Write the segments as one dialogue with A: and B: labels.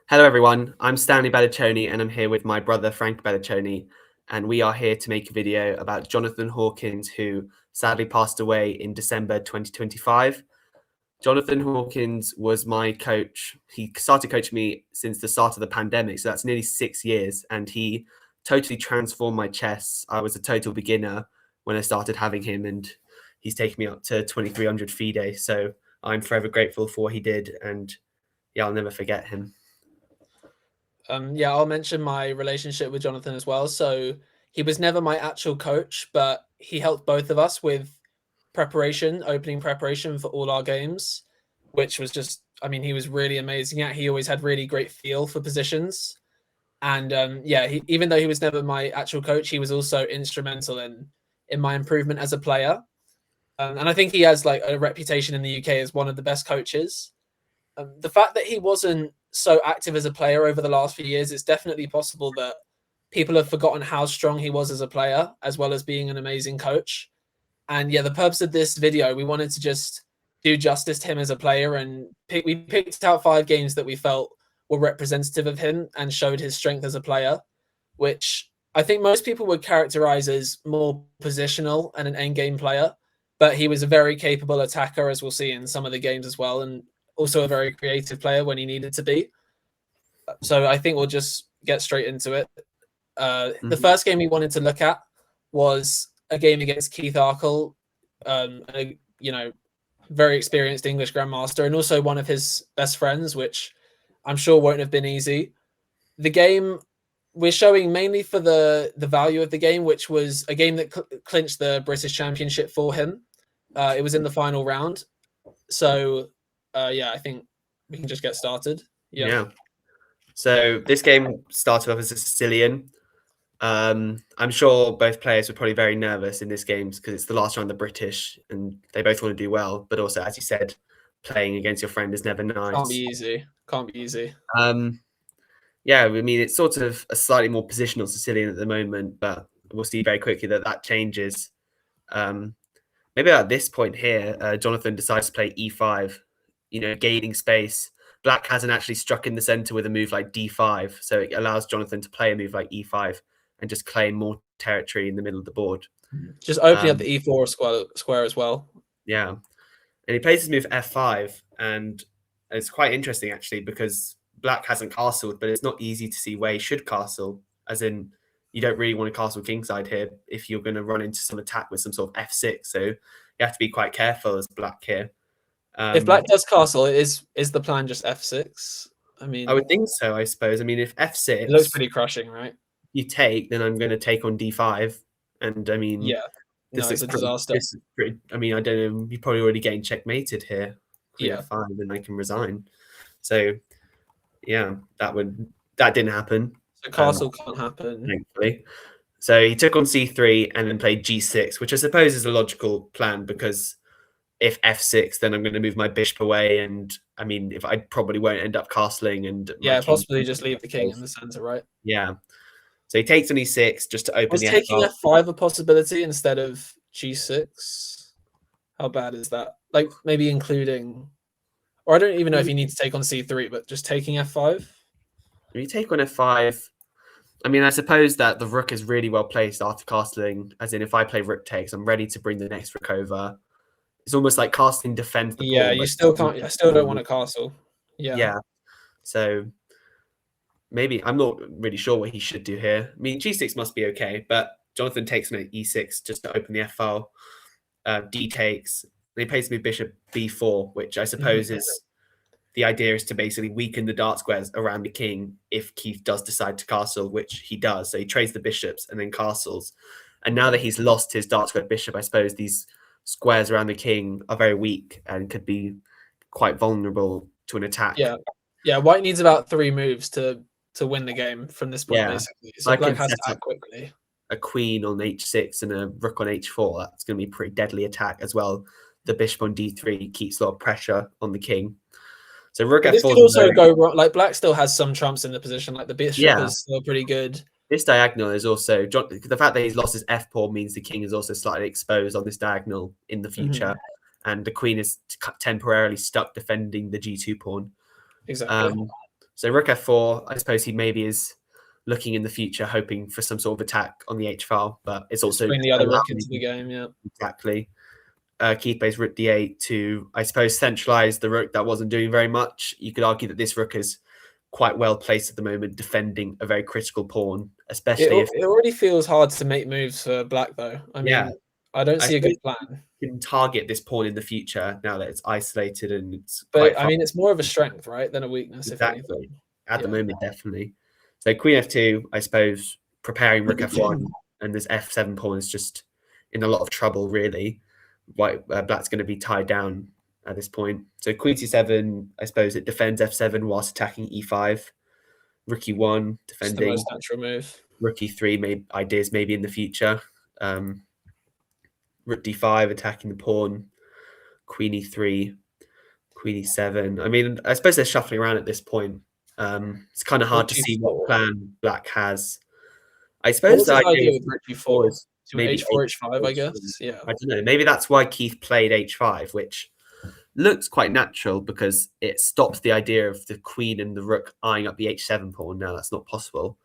A: Hello, everyone. I'm Stanley Badacsonyi, and I'm here with my brother Frankie Badacsonyi, and we are here to make a video about Jonathan Hawkins, who sadly passed away in December 2025. Jonathan Hawkins was my coach. He started coaching me since the start of the pandemic, so that's nearly 6 years, and he totally transformed my chess. I was a total beginner when I started having him, and he's taken me up to 2300 FIDE. So I'm forever grateful for what he did, and yeah, I'll never forget him.
B: Yeah, I'll mention my relationship with Jonathan as well. So he was never my actual coach, but he helped both of us with opening preparation for all our games, which was just, I mean, he was really amazing at. He always had really great feel for positions. And yeah, even though he was never my actual coach, he was also instrumental in my improvement as a player. And I think he has like a reputation in the UK as one of the best coaches. The fact that he wasn't so active as a player over the last few years, it's definitely possible that people have forgotten how strong he was as a player, as well as being an amazing coach. And yeah, the purpose of this video, we wanted to just do justice to him as a player, and we picked out 5 games that we felt were representative of him and showed his strength as a player, which I think most people would characterize as more positional and an endgame player. But he was a very capable attacker, as we'll see in some of the games as well, and also a very creative player when he needed to be. So I think we'll just get straight into it. The first game we wanted to look at was a game against Keith Arkell, very experienced English grandmaster, and also one of his best friends, which I'm sure won't have been easy. The game we're showing mainly for the value of the game, which was a game that clinched the British Championship for him. It was in the final round. So yeah, I think we can just get started.
A: Yeah. So this game started off as a Sicilian. I'm sure both players were probably very nervous in this game because it's the last round of the British and they both want to do well. But also, as you said, playing against your friend is never nice.
B: Can't be easy. Can't be easy.
A: Yeah, I mean, it's sort of a slightly more positional Sicilian at the moment, but we'll see very quickly that changes. Maybe at this point here, Jonathan decides to play e5, gaining space. Black hasn't actually struck in the center with a move like d5, so it allows Jonathan to play a move like e5 and just claim more territory in the middle of the board.
B: Just opening up the e4 square as well.
A: Yeah, and he plays his move f5, and it's quite interesting actually because Black hasn't castled, but it's not easy to see where he should castle, as in you don't really want to castle kingside here if you're going to run into some attack with some sort of f6, so you have to be quite careful as Black here.
B: If Black does castle, is the plan just f6? I mean,
A: I would think so, I suppose. I mean, if f6...
B: It looks pretty crushing, right?
A: You take, then I'm going to take on d5. And, I mean...
B: Yeah. No, it's a disaster.
A: This is pretty, I mean, I don't know. You're probably already getting checkmated here.
B: Yeah.
A: F5, and I can resign. So, yeah, that didn't happen.
B: So castle can't happen.
A: Thankfully. So he took on c3 and then played g6, which I suppose is a logical plan because... if f6, then I'm going to move my bishop away, and I mean, if I probably won't end up castling, and
B: possibly just leave the king in the center, right?
A: Yeah. So he takes on e6 just to open.
B: Was taking f5 a possibility instead of g6? How bad is that? Like maybe including, or I don't even know if you need to take on c3, but just taking f5.
A: If you take on f5, I mean, I suppose that the rook is really well placed after castling. As in, if I play rook takes, I'm ready to bring the next rook over. It's almost like casting defends the pawn.
B: You still can't. I still don't want to castle. Yeah.
A: Yeah. So maybe I'm not really sure what he should do here. I mean, g6 must be okay, but Jonathan takes on e6 just to open the f file. D takes. Then he plays me bishop b4, which I suppose is the idea is to basically weaken the dart squares around the king if Keith does decide to castle, which he does. So he trades the bishops and then castles. And now that he's lost his dart square bishop, I suppose these squares around the king are very weak and could be quite vulnerable to an attack.
B: Yeah. White needs about 3 moves to win the game from this point, basically. So Black has to act quickly.
A: A queen on h6 and a rook on h4. That's going to be a pretty deadly attack as well. The bishop on d3 keeps a lot of pressure on the king. So rook f4.
B: This could also go wrong. Like Black still has some trumps in the position. Like the bishop is still pretty good.
A: This diagonal is also the fact that he's lost his f pawn means the king is also slightly exposed on this diagonal in the future, and the queen is temporarily stuck defending the g2 pawn.
B: Exactly.
A: So rook f4, I suppose he maybe is looking in the future, hoping for some sort of attack on the h file, but it's also
B: bring the other rook into the game. Yeah,
A: exactly. Keith plays rook d8 to, I suppose, centralize the rook that wasn't doing very much. You could argue that this rook is quite well placed at the moment, defending a very critical pawn, especially if
B: it already feels hard to make moves for black, though. I mean, I don't see a good plan.
A: You can target this pawn in the future now that it's isolated and it's
B: But I mean, it's more of a strength, right, than a weakness.
A: Exactly.
B: If anything.
A: At the moment, definitely. So queen f2, I suppose, preparing rook f1, and this f7 pawn is just in a lot of trouble, really. Black's going to be tied down at this point. So queen c7, I suppose it defends f7 whilst attacking e5. Rook e1, defending.
B: It's the most natural move.
A: Rook e3, ideas maybe in the future. Rook d5, attacking the pawn. Queen e3, queen e7. I mean, I suppose they're shuffling around at this point. It's kind of hard to see what plan black has. I suppose the idea
B: with rook d4 is maybe h4, h5, I guess. Yeah.
A: I don't know. Maybe that's why Keith played h5, which looks quite natural because it stops the idea of the queen and the rook eyeing up the h7 pawn. Now that's not possible.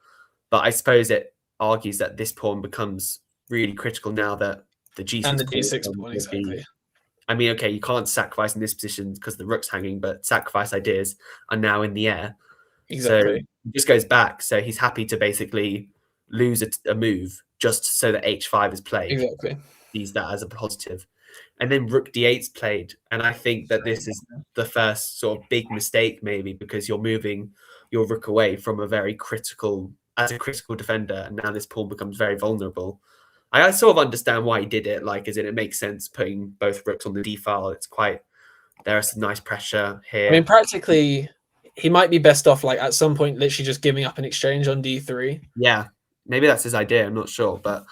A: But I suppose it argues that this pawn becomes really critical now that the g6
B: and the g6 pawn, exactly.
A: I mean, okay, you can't sacrifice in this position because the rook's hanging, but sacrifice ideas are now in the air.
B: Exactly.
A: So he just goes back. So he's happy to basically lose a move just so that h5 is played.
B: Exactly.
A: Sees that as a positive. And then rook d8's played. And I think that this is the first sort of big mistake, maybe, because you're moving your rook away from a critical defender. And now this pawn becomes very vulnerable. I sort of understand why he did it, as in it makes sense putting both rooks on the d file. There's some nice pressure here.
B: I mean, practically, he might be best off, at some point, literally just giving up an exchange on d3.
A: Yeah, maybe that's his idea. I'm not sure, but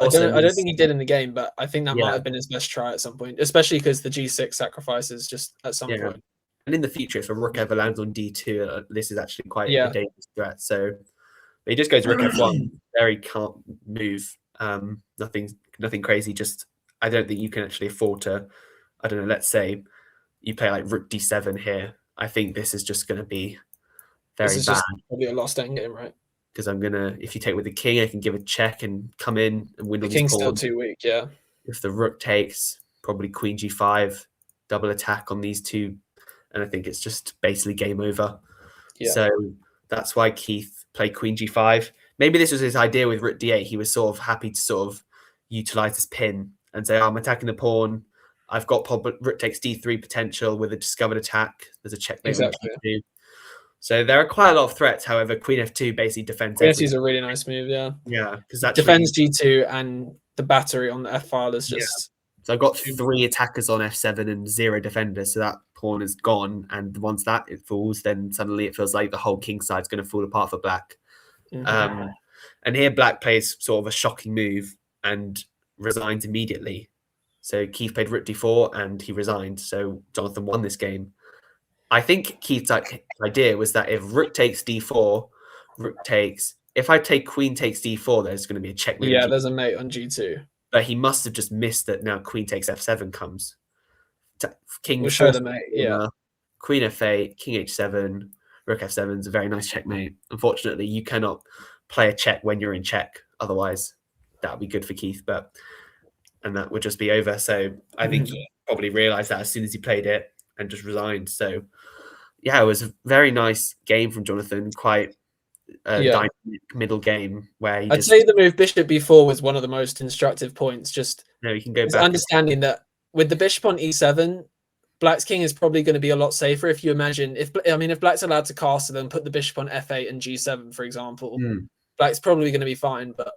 B: I don't think he did in the game, but I think that might have been his best try at some point, especially because the g6 sacrifices just at some point.
A: And in the future, if a rook ever lands on d2, this is actually quite a dangerous threat. So he just goes rook f1, very calm move. Nothing crazy. Just I don't think you can actually afford to. I don't know. Let's say you play rook d7 here. I think this is just going to be very bad.
B: Probably a lost endgame, right?
A: Because if you take with the king, I can give a check and come in and win.
B: The king's still too weak. Yeah.
A: If the rook takes, probably queen g5, double attack on these two, and I think it's just basically game over. Yeah. So that's why Keith played queen g5. Maybe this was his idea with rook d8. He was sort of happy to sort of utilize this pin and say, I'm attacking the pawn. I've got rook takes d3 potential with a discovered attack. There's a checkmate. Exactly. So there are quite a lot of threats. However, queen f2 basically defends.
B: Queen f2 is a really nice move, yeah.
A: Yeah, because that
B: defends g2 and the battery on the f file is just.
A: Yeah. So I've got 3 attackers on f7 and 0 defenders. So that pawn is gone. And once it falls, then suddenly it feels like the whole king side's going to fall apart for black. Mm-hmm. And here black plays sort of a shocking move and resigns immediately. So Keith played rook d4 and he resigned. So Jonathan won this game. I think Keith's idea was that if rook takes d4, rook takes. If I take queen takes d4, there's going to be a checkmate.
B: Yeah, there's a mate on g2.
A: But he must have just missed that now queen takes f7 comes. King
B: we'll show the mate, yeah.
A: Queen f8, king h7, rook f7 is a very nice checkmate. Unfortunately, you cannot play a check when you're in check. Otherwise, that would be good for Keith. And that would just be over. So I think he probably realized that as soon as he played it and just resigned. So yeah, it was a very nice game from Jonathan. Quite a dynamic middle game where
B: I'd say the move bishop b4 was one of the most instructive points. Just
A: you can go back.
B: Understanding that with the bishop on e7, black's king is probably going to be a lot safer. If you imagine, if black's allowed to castle and put the bishop on f8 and g7, for example, black's probably going to be fine. But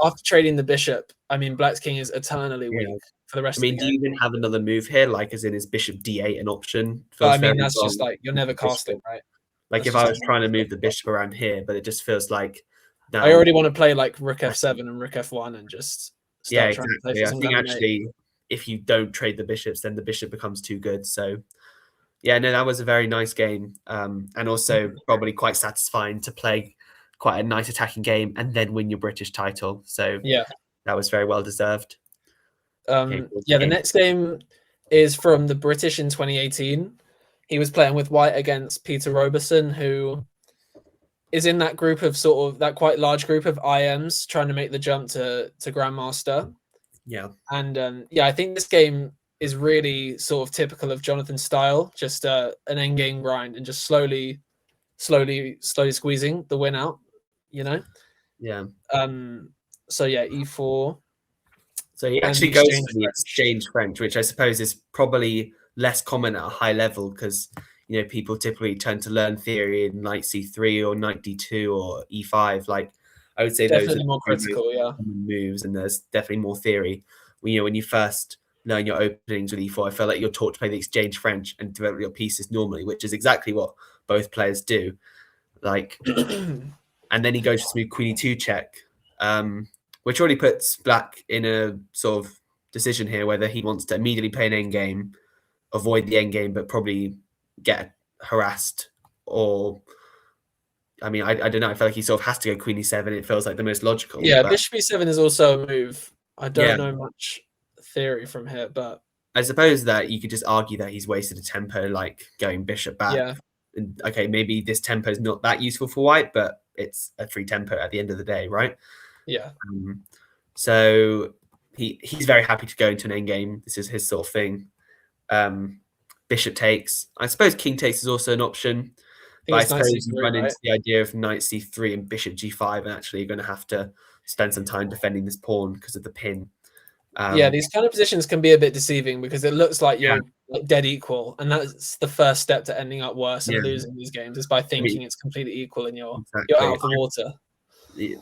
B: after trading the bishop, black's king is eternally weak for the rest of the game.
A: Do you even have another move here, as in his bishop d8 an option?
B: But that's just you're never casting, right?
A: If I was trying to move the bishop around here, but it just feels like
B: I already want to play rook f7 and rook f1 and just start
A: exactly. I think actually, if you don't trade the bishops, then the bishop becomes too good. So that was a very nice game, and also probably quite satisfying to play quite a nice attacking game and then win your British title. So that was very well deserved.
B: The next game is from the British in 2018. He was playing with white against Peter Roberson, who is in that group of sort of that quite large group of IMs trying to make the jump to Grandmaster.
A: Yeah.
B: And yeah, I think this game is really sort of typical of Jonathan's style, just an end game grind and just slowly squeezing the win out, you know?
A: Yeah.
B: So yeah, E4.
A: So he actually goes for the exchange French, which I suppose is probably less common at a high level because, you know, people typically tend to learn theory in knight C3 or knight D2 or E5. Like, I would say
B: Definitely
A: those are
B: more critical, yeah.
A: moves, and there's definitely more theory. You know, when you first learn your openings with E4, I feel like you're taught to play the exchange French and develop your pieces normally, which is exactly what both players do. Like, and then he goes for smooth Queen E2 check, which already puts Black in a sort of decision here whether he wants to immediately play an endgame, avoid the endgame, but probably get harassed, or I mean, I don't know. I feel like he sort of has to go Queen E7. It feels like the most logical.
B: Yeah, Bishop E7 is also a move. I don't
A: Yeah.
B: know much theory from here, but
A: I suppose that you could just argue that he's wasted a tempo, like going Bishop back.
B: yeah,
A: And, okay, maybe this tempo is not that useful for White, but it's a free tempo at the end of the day, right?
B: yeah.
A: So he's very happy to go into an endgame. This is his sort of thing. Bishop takes. I suppose King takes is also an option. But I suppose you run into the idea of knight C3 and Bishop G5, and actually you're going to have to spend some time defending this pawn because of the pin.
B: Yeah, these kind of positions can be a bit deceiving because it looks like you're like dead equal, and that's the first step to ending up worse and losing these games is by thinking it's completely equal and you're out of the water.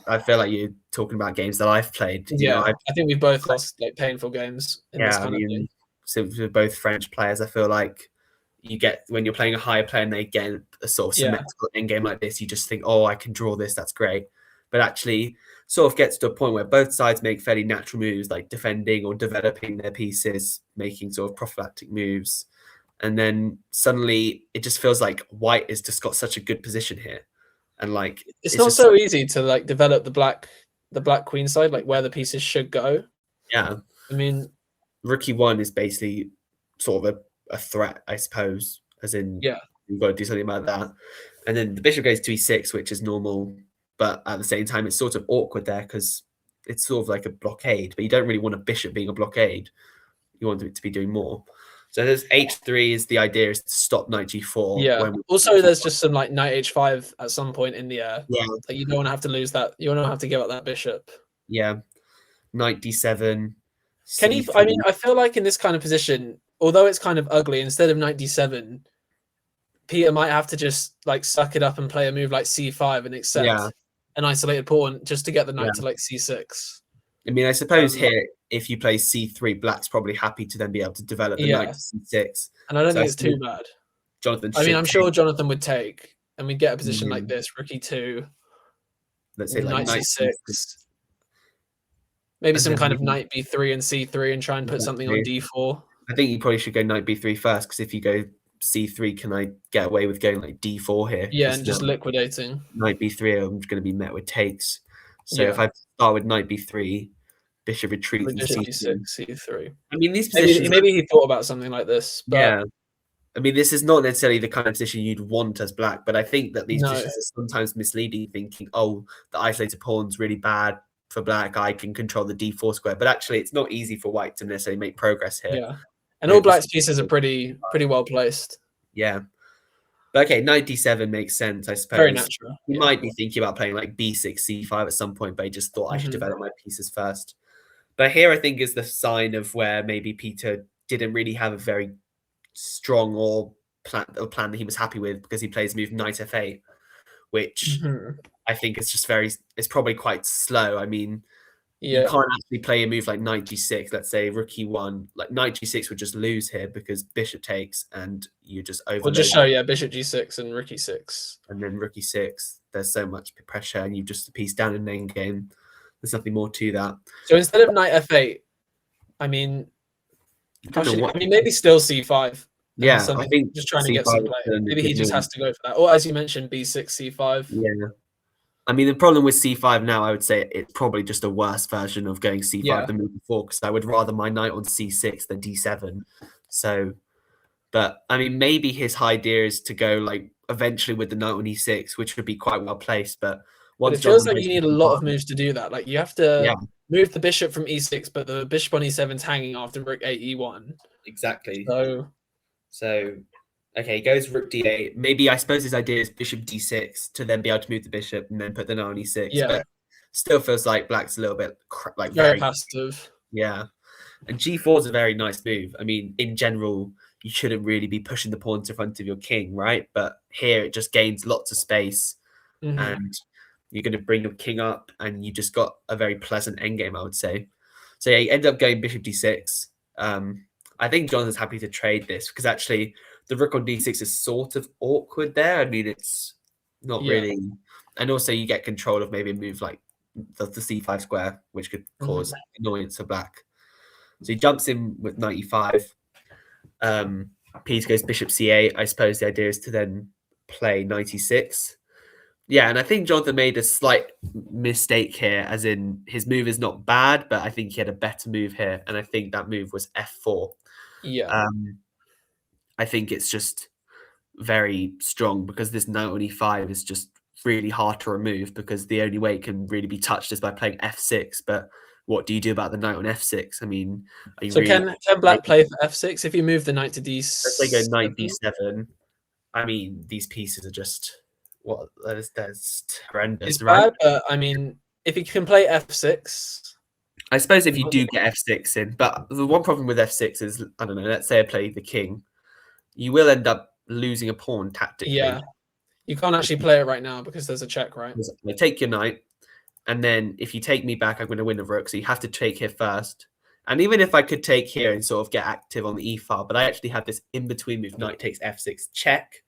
A: I feel like you're talking about games that I've played. You know,
B: I think we've both lost like painful games in this kind of thing.
A: So we're both French players. I feel like you get when you're playing a higher player and they get a sort of symmetrical endgame like this, you just think, oh, I can draw this, that's great. But actually sort of gets to a point where both sides make fairly natural moves, like defending or developing their pieces, making sort of prophylactic moves. And then suddenly it just feels like White has just got such a good position here. And like
B: it's not so easy to like develop the black queen side, like where the pieces should go.
A: Yeah.
B: I mean,
A: Rook E1 is basically sort of a threat, I suppose, as in you've got to do something about that. And then the bishop goes to E6, which is normal, but at the same time, it's sort of awkward there because it's sort of like a blockade, but you don't really want a bishop being a blockade. You want it to be doing more. So there's H3 is the idea is to stop knight G4.
B: Yeah. Also, there's just some like knight H5 at some point in the air.
A: Yeah.
B: Like you don't want to have to lose that. You don't want to have to give up that bishop.
A: Yeah. Knight D7.
B: Can he? I mean, I feel like in this kind of position, although it's kind of ugly, instead of knight D7, Peter might have to just like suck it up and play a move like C5 and accept an isolated pawn just to get the knight to like C6.
A: I mean, I suppose here, if you play C3, Black's probably happy to then be able to develop the knight to C6.
B: And I don't think it's too bad.
A: Jonathan,
B: I mean, I'm sure Jonathan would take, and we'd get a position like this: Rook E2,
A: let's say like
B: knight C6, maybe some kind of knight B3 and C3, and try and put something on D4.
A: I think you probably should go knight B3 first, because if you go C3, can I get away with going like D4 here?
B: Yeah, and just liquidating.
A: Knight B3, I'm going to be met with takes. So if I start with knight B3, bishop retreats and
B: C6, C3.
A: I mean, these positions...
B: Maybe he thought about something like this. But...
A: yeah. I mean, this is not necessarily the kind of position you'd want as Black, but I think that these positions are sometimes misleading, thinking, oh, the isolated pawn's really bad for Black, I can control the D4 square. But actually, it's not easy for White to necessarily make progress here.
B: Yeah. And all Black's pieces are pretty well placed.
A: Yeah. But okay, knight D7 makes sense, I suppose.
B: Very natural.
A: He might be thinking about playing like B6, C5 at some point, but he just thought I should develop my pieces first. But here I think is the sign of where maybe Peter didn't really have a very strong or plan that he was happy with, because he plays move knight F8, which I think is just it's probably quite slow. I mean, you can't actually play a move like knight G6, let's say Rook E1, like knight G6 would just lose here because bishop takes and you just overload.
B: We'll just show, bishop G6 and Rook E6.
A: And then Rook E6, there's so much pressure and you just piece down an endgame. There's nothing more to that.
B: So instead of knight F8, I mean, maybe still C5.
A: Yeah, I think
B: just trying to get some play. Maybe he just has to go for that. Or as you mentioned, B6, C5.
A: Yeah. I mean, the problem with C5 now, I would say it's probably just a worse version of going C5 than moving before, because I would rather my knight on C6 than D7. So, but I mean, maybe his idea is to go like eventually with the knight on e6, which would be quite well placed. But
B: But
A: once
B: it feels
A: Jonathan
B: like you need a lot of moves to do that. Like you have to move the bishop from e6, but the bishop on e7 is hanging after rook 8 e1.
A: Exactly.
B: So
A: okay, he goes rook d8. Maybe I suppose his idea is bishop d6 to then be able to move the bishop and then put the knight on e6.
B: Yeah.
A: But still feels like black's a little bit like
B: very passive.
A: Yeah. And g4 is a very nice move. I mean, in general, you shouldn't really be pushing the pawns in front of your king, right? But here it just gains lots of space, and you're going to bring your king up, and you just got a very pleasant endgame, I would say. So yeah, you end up going bishop d6. I think Jonathan's happy to trade this because actually the rook on d6 is sort of awkward there. I mean, it's not really, and also you get control of maybe a move like the c5 square, which could cause annoyance for black. So he jumps in with 95. Peter goes bishop c8. I suppose the idea is to then play 96. Yeah, and I think Jonathan made a slight mistake here, as in his move is not bad, but I think he had a better move here, and I think that move was f4.
B: Yeah.
A: I think it's just very strong because this knight on e5 is just really hard to remove because the only way it can really be touched is by playing f6. But what do you do about the knight on f6? I mean, are you
B: so
A: really,
B: can black play for f6 if you move the knight to d7?
A: let's say go knight b7. I mean, these pieces are just that's horrendous.
B: It's
A: right?
B: bad, but I mean, if you can play f6,
A: I suppose if you do get f6 in, but the one problem with f6 is, I don't know, let's say I play the king, you will end up losing a pawn tactically.
B: Yeah, you can't actually play it right now because there's a check, right?
A: I take your knight, and then if you take me back, I'm going to win a rook, so you have to take here first. And even if I could take here and sort of get active on the e file, but I actually have this in-between move, knight takes f6, check.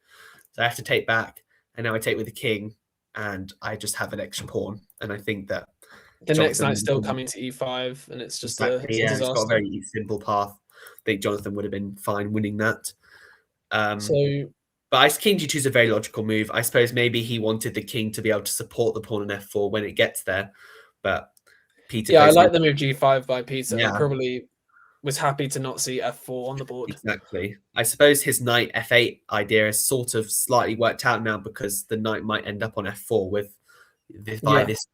A: So I have to take back, and now I take with the king, and I just have an extra pawn. And I think that
B: the next knight's still coming to e5, and it's just a disaster.
A: It's got a very simple path. I think Jonathan would have been fine winning that. But king g2 is a very logical move. I suppose maybe he wanted the king to be able to support the pawn on f4 when it gets there. But Peter,
B: yeah, I like the move g5 by Peter.
A: Yeah.
B: He probably was happy to not see f4 on the board.
A: Exactly. I suppose his knight f8 idea is sort of slightly worked out now because the knight might end up on f4 with this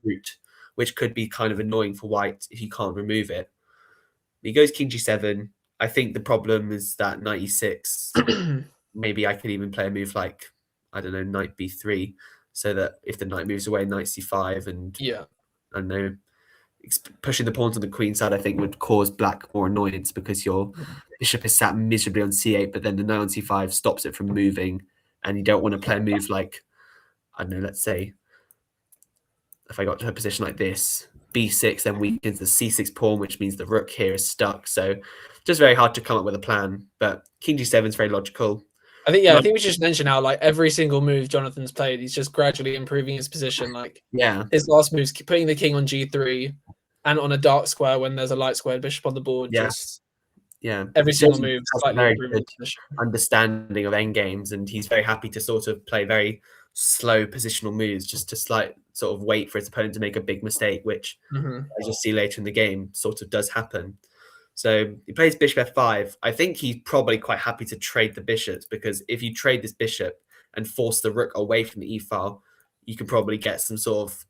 A: route, which could be kind of annoying for white if you can't remove it. He goes king g7. I think the problem is that knight e6. Maybe I could even play a move like, I don't know, knight b3, so that if the knight moves away, knight c5, and I don't know, pushing the pawns on the queen side, I think would cause black more annoyance because your bishop is sat miserably on c8, but then the knight on c5 stops it from moving, and you don't want to play a move like, I don't know, let's say, if I got to a position like this, b6 then weakens the c6 pawn, which means the rook here is stuck. So just very hard to come up with a plan. But king g7 is very logical.
B: I think I think we should just mention how like every single move Jonathan's played, he's just gradually improving his position. Like his last moves, putting the king on g3 and on a dark square when there's a light squared bishop on the board. Every single move slightly improving position.
A: Understanding of endgames, and he's very happy to sort of play very slow positional moves just to sort of wait for his opponent to make a big mistake, which as you'll see later in the game sort of does happen. So he plays bishop f5. I think he's probably quite happy to trade the bishops, because if you trade this bishop and force the rook away from the e-file, you can probably get some sort of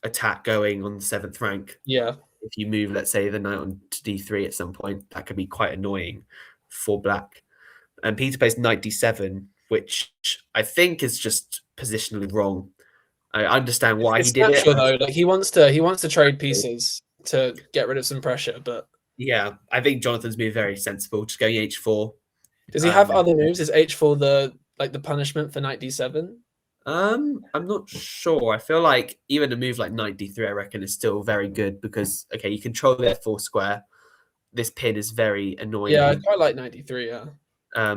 A: attack going on the 7th rank.
B: Yeah.
A: If you move, let's say, the knight on to d3 at some point, that could be quite annoying for black. And Peter plays knight d7, which I think is just positionally wrong. I understand why he did it.
B: Though. Like he wants to trade pieces to get rid of some pressure, but
A: yeah, I think Jonathan's been very sensible, just going h4.
B: Does he have other moves? Is h4 the punishment for knight d7?
A: I'm not sure. I feel like even a move like knight d3, I reckon, is still very good because you control the f4 square. This pin is very annoying.
B: Yeah, I quite like knight d3. Yeah.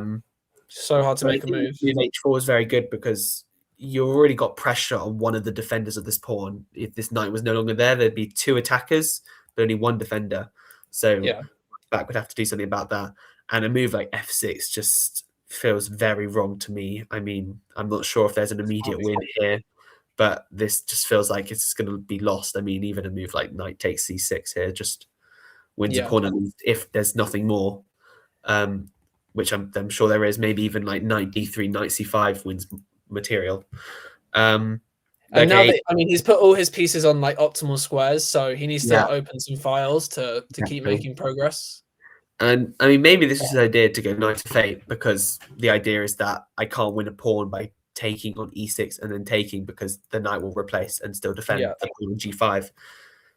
B: So hard to make a move.
A: H4 is very good because you already got pressure on one of the defenders of this pawn. If this knight was no longer there, there'd be 2 attackers, but only 1 defender. So black would have to do something about that. And a move like f6 just feels very wrong to me. I mean, I'm not sure if there's an immediate win here, but this just feels like it's going to be lost. I mean, even a move like knight takes c6 here just wins a pawn if there's nothing more, which I'm sure there is. Maybe even like knight d3, knight c5 wins material.
B: And now that, I mean, he's put all his pieces on like optimal squares, so he needs to open some files to keep making progress.
A: And I mean, maybe this is his idea to go knight to fate, because the idea is that I can't win a pawn by taking on e6 and then taking, because the knight will replace and still defend the pawn on g5.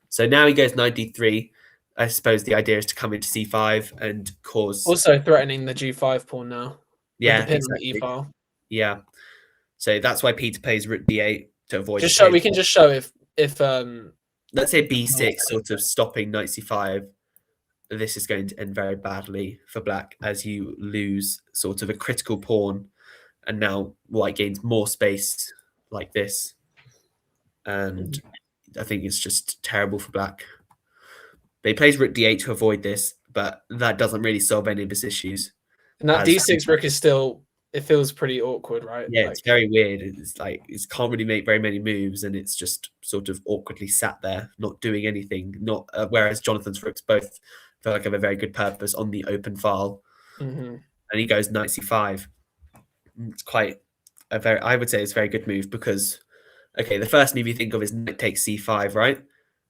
A: So now he goes knight d3. I suppose the idea is to come into c5 and cause...
B: Also threatening the g5 pawn now.
A: Yeah,
B: with the pin
A: exactly.
B: on the e file.
A: Yeah. So that's why Peter plays rook d8 to avoid...
B: We can just show if
A: let's say b6 sort of stopping knight c5. This is going to end very badly for black, as you lose sort of a critical pawn, and now white gains more space like this. And I think it's just terrible for black. But he plays rook d8 to avoid this, but that doesn't really solve any of his issues.
B: And that d6 rook is still, it feels pretty awkward, right?
A: Yeah, it's very weird. It's like it can't really make very many moves, and it's just sort of awkwardly sat there, not doing anything. Not whereas Jonathan's rooks both feel like have a very good purpose on the open file. And he goes knight c5. It's quite a very, I would say it's a very good move, because okay, the first move you think of is knight takes c5, right?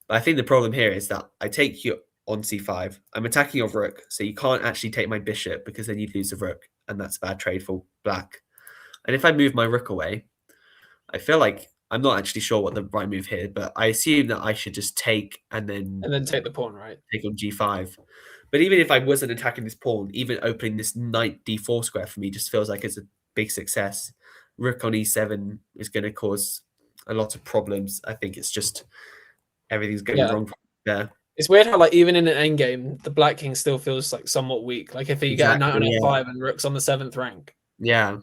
A: But I think the problem here is that I take you on c5. I'm attacking your rook, so you can't actually take my bishop, because then you'd lose the rook, and that's a bad trade for black. And if I move my rook away, I feel like I'm not actually sure what the right move here, but I assume that I should just take and then
B: take the pawn, right?
A: Take on g5. But even if I wasn't attacking this pawn, even opening this knight d4 square for me just feels like it's a big success. Rook on e7 is going to cause a lot of problems. I think it's just everything's going wrong there.
B: It's weird how, like, even in an endgame, the black king still feels like somewhat weak. Like if you get a knight on f5 and rook's on the 7th rank.
A: Yeah.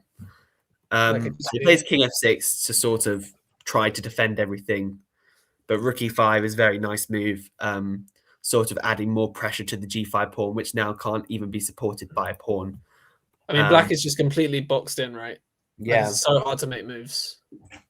A: So he plays king f6 to sort of try to defend everything, but rook e5 is a very nice move, sort of adding more pressure to the g5 pawn, which now can't even be supported by a pawn.
B: I mean, black is just completely boxed in, right?
A: Yeah,
B: like, it's so hard to make moves.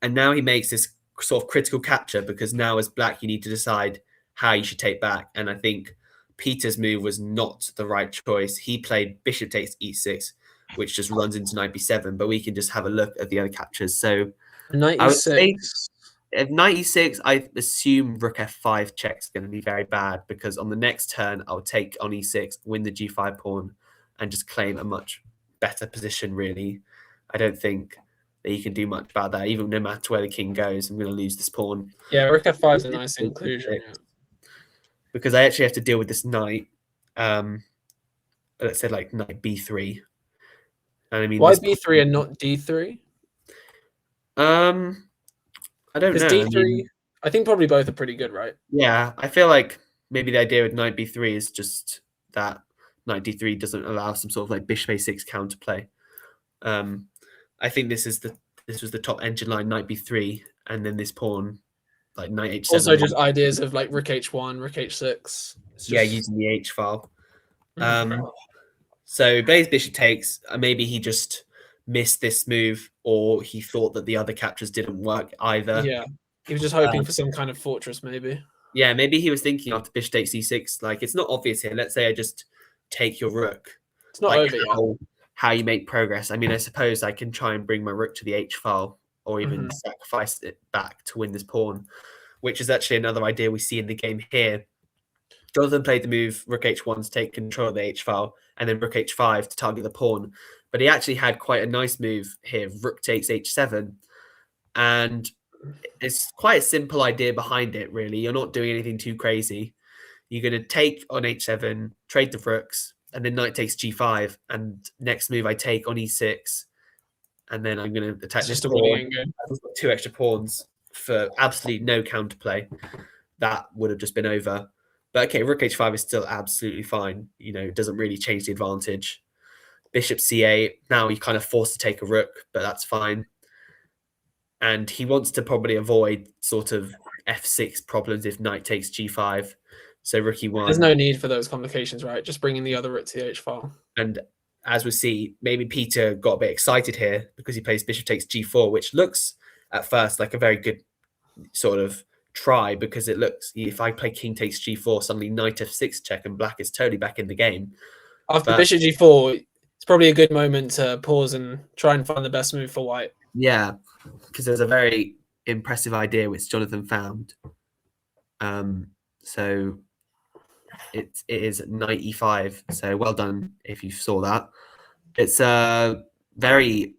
A: And now he makes this sort of critical capture, because now as black you need to decide how you should take back. And I think Peter's move was not the right choice. He played bishop takes e6, which just runs into knight b7, but we can just have a look at the other captures. So
B: knight e6.
A: If knight e6, I assume rook f5 check's going to be very bad, because on the next turn I'll take on e6, win the g5 pawn, and just claim a much better position, really. I don't think that you can do much about that. Even no matter where the king goes, I'm going to lose this pawn.
B: Yeah, rook f5 is a nice inclusion. Yeah.
A: Because I actually have to deal with this knight. Let's say like knight b3. And I mean,
B: why b3 and not d3?
A: I don't know.
B: D3, I think probably both are pretty good, right?
A: Yeah, I feel like maybe the idea with knight b3 is just that knight d3 doesn't allow some sort of like bishop a6 counterplay. I think this was the top engine line, knight b3, and then this pawn, like knight h7.
B: Also, just ideas of like rook h1, rook h6.
A: Yeah, using the h file. So Blaze bishop takes. Maybe he just missed this move, or he thought that the other captures didn't work either.
B: Yeah, he was just hoping for some kind of fortress, maybe.
A: Yeah, maybe he was thinking after bishop takes c6. Like, it's not obvious here. Let's say I just take your rook.
B: It's not
A: like,
B: over yet.
A: How you make progress. I mean, I suppose I can try and bring my rook to the h file, or even sacrifice it back to win this pawn, which is actually another idea we see in the game here. Jonathan played the move rook h1 to take control of the h file, and then rook h5 to target the pawn. But he actually had quite a nice move here, rook takes h7. And it's quite a simple idea behind it, really. You're not doing anything too crazy. You're going to take on h7, trade the rooks, and then knight takes g5. And next move I take on e6. And then I'm going to attack this pawn. I've got 2 extra pawns for absolutely no counterplay. That would have just been over. But okay, rook h5 is still absolutely fine. You know, it doesn't really change the advantage. Bishop c8. Now you're kind of forced to take a rook, but that's fine. And he wants to probably avoid sort of f6 problems if knight takes g5. So rook e1.
B: There's no need for those complications, right? Just bringing the other rook to the h file.
A: And as we see, maybe Peter got a bit excited here because he plays bishop takes g4, which looks at first like a very good sort of try, because it looks, if I play king takes g4, suddenly knight f6 check and black is totally back in the game.
B: After bishop g4, it's probably a good moment to pause and try and find the best move for white.
A: Yeah, because there's a very impressive idea which Jonathan found. So it is knight e5. So well done if you saw that. It's a very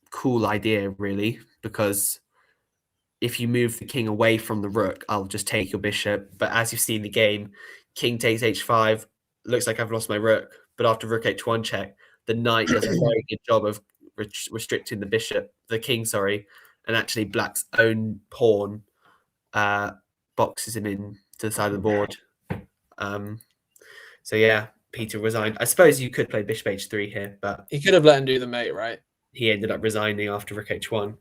A: cool idea, really, because if you move the king away from the rook, I'll just take your bishop. But as you've seen the game, king takes h5. Looks like I've lost my rook. But after rook h1 check, the knight does a very good job of restricting the bishop, the king, sorry, and actually black's own pawn boxes him in to the side of the board. So yeah, Peter resigned. I suppose you could play bishop h3 here, but
B: He could have let him do the mate, right?
A: he ended up resigning after rook h1.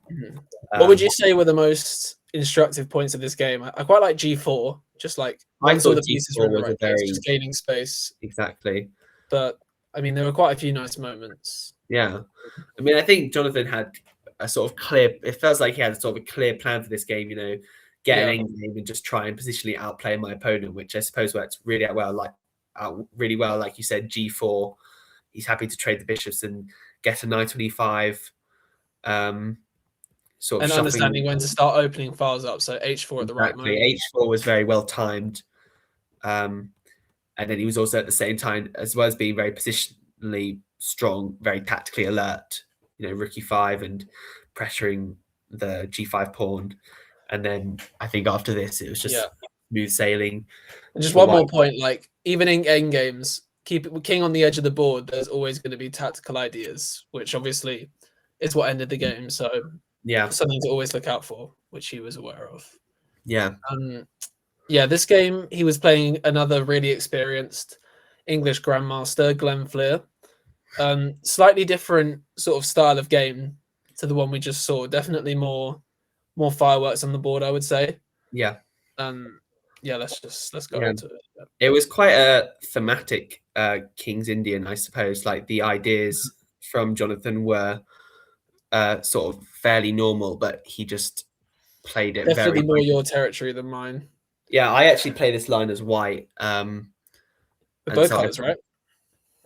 B: What would you say were the most instructive points of this game? I quite like g4, just like once all the pieces are in the right place, just gaining space.
A: Exactly.
B: But I mean, there were quite a few nice moments.
A: Yeah. I mean, I think Jonathan had a sort of clear, it feels like he had a sort of a clear plan for this game, you know, get an endgame and just try and positionally outplay my opponent, which I suppose works really well. Like you said, g4. He's happy to trade the bishops and get a knight on e5. Sort of
B: understanding when to start opening files up. So h4 at the right moment.
A: h4 was very well timed. And then he was also at the same time, as well as being very positionally strong, very tactically alert, you know, rook e5 and pressuring the g5 pawn. And then I think after this, it was just smooth sailing.
B: And just one more point, like even in end games, keep it king on the edge of the board, there's always going to be tactical ideas, which obviously is what ended the game. So
A: yeah,
B: something to always look out for, which he was aware of.
A: Yeah.
B: Yeah, this game, he was playing another really experienced English grandmaster, Glenn Flear. Slightly different sort of style of game to the one we just saw. Definitely more fireworks on the board, I would say.
A: Yeah.
B: Yeah, let's go into it.
A: It was quite a thematic King's Indian, I suppose. Like the ideas from Jonathan were sort of fairly normal, but he just played it
B: definitely more your territory than mine.
A: Yeah, I actually play this line as white.
B: With both colors, right?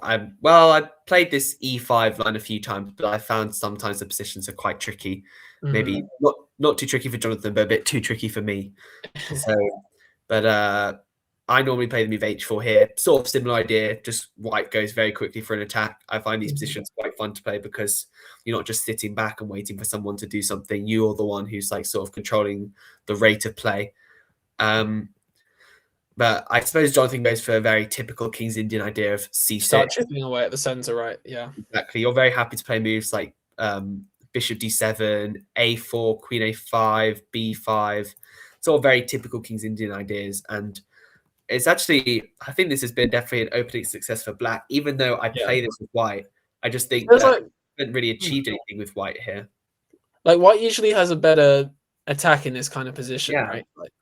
A: I played this e5 line a few times, but I found sometimes the positions are quite tricky. Maybe not too tricky for Jonathan, but a bit too tricky for me. So, but I normally play the move h4 here. Sort of similar idea, just white goes very quickly for an attack. I find these positions quite fun to play because you're not just sitting back and waiting for someone to do something. You're the one who's like sort of controlling the rate of play. But I suppose Jonathan goes for a very typical King's Indian idea of c6.
B: Start chipping away at the center, right? Yeah.
A: Exactly. You're very happy to play moves like bishop d7, a4, queen a5, b5. It's all very typical King's Indian ideas. And it's actually, I think this has been definitely an opening success for black, even though I play this with white. I just think that I haven't really achieved anything with white here.
B: Like white usually has a better attack in this kind of position, right? Like,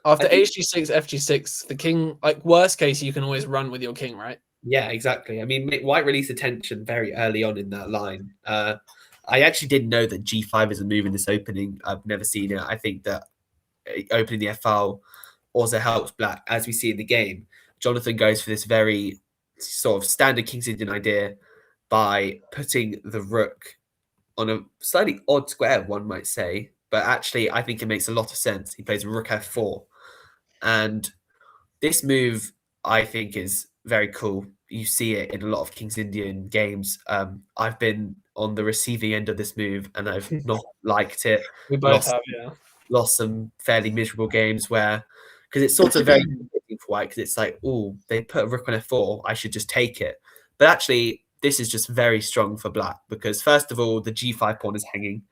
B: after hg6, fg6, the king, like worst case, you can always run with your king, right?
A: Yeah, exactly. I mean, white released attention very early on in that line. I actually didn't know that g5 is a move in this opening. I've never seen it. I think that opening the f-file also helps black. As we see in the game, Jonathan goes for this very sort of standard King's Indian idea by putting the rook on a slightly odd square, one might say. But actually, I think it makes a lot of sense. He plays rook f4. And this move, I think, is very cool. You see it in a lot of King's Indian games. I've been on the receiving end of this move, and I've not liked it.
B: We both have,
A: lost some fairly miserable games where, because it's sort of very for white, because it's like, oh, they put a rook on f4, I should just take it. But actually, this is just very strong for black, because first of all, the g5 pawn is hanging,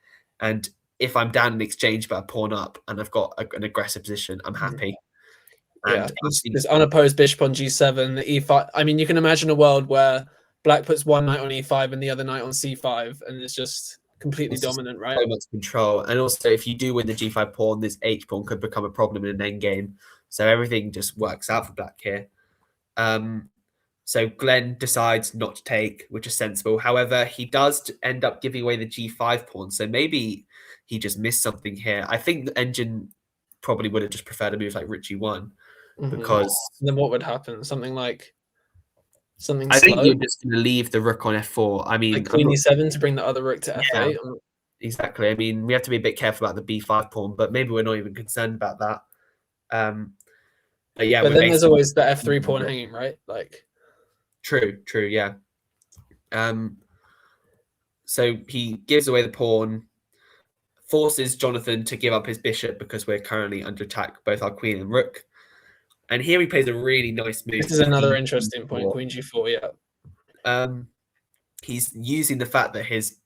A: and if I'm down in exchange but a pawn up and I've got an aggressive position, I'm happy.
B: And this unopposed bishop on g7, the e5. I mean, you can imagine a world where black puts one knight on e5 and the other knight on c5, and it's just completely dominant, right?
A: So much control. And also, if you do win the g5 pawn, this h pawn could become a problem in an endgame. So everything just works out for black here. So Glenn decides not to take, which is sensible. However, he does end up giving away the g5 pawn. So maybe he just missed something here. I think the engine probably would have just preferred a move like rook g1. Because
B: then what would happen? Something
A: I think you're just going to leave the rook on f4. I mean,
B: like queen e7 to bring the other rook to f8.
A: Exactly. I mean, we have to be a bit careful about the b5 pawn, but maybe we're not even concerned about that. But yeah,
B: But
A: we're
B: then there's
A: basically
B: always the f3 pawn hanging, right? Like,
A: true, yeah. So he gives away the pawn, forces Jonathan to give up his bishop because we're currently under attack, both our queen and rook. And here he plays a really nice move.
B: this is another interesting point, queen g4, yeah.
A: He's using the fact that his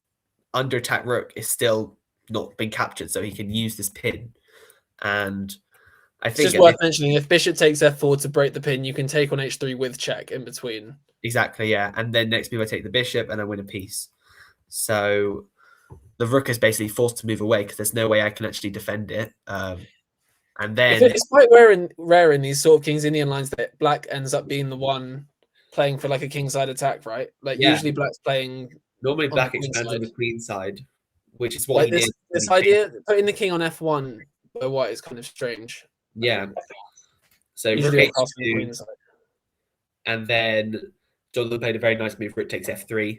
A: under attack rook is still not been captured, so he can use this pin. And I
B: It's
A: think
B: just worth mentioning, if bishop takes f4 to break the pin, you can take on h3 with check in between.
A: Exactly, yeah. And then next move I take the bishop and I win a piece. So the rook is basically forced to move away because there's no way I can actually defend it. And then
B: it's quite rare in these sort of King's Indian lines that black ends up being the one playing for like a kingside attack, right? Like usually black's playing.
A: Normally
B: on
A: black expands on the queen side, which is what
B: like
A: he
B: this,
A: did.
B: This idea putting the king on f1 by white is kind of strange.
A: Yeah. So
B: usually
A: rook h2, and then Jonathan played a very nice move. Rook takes f3.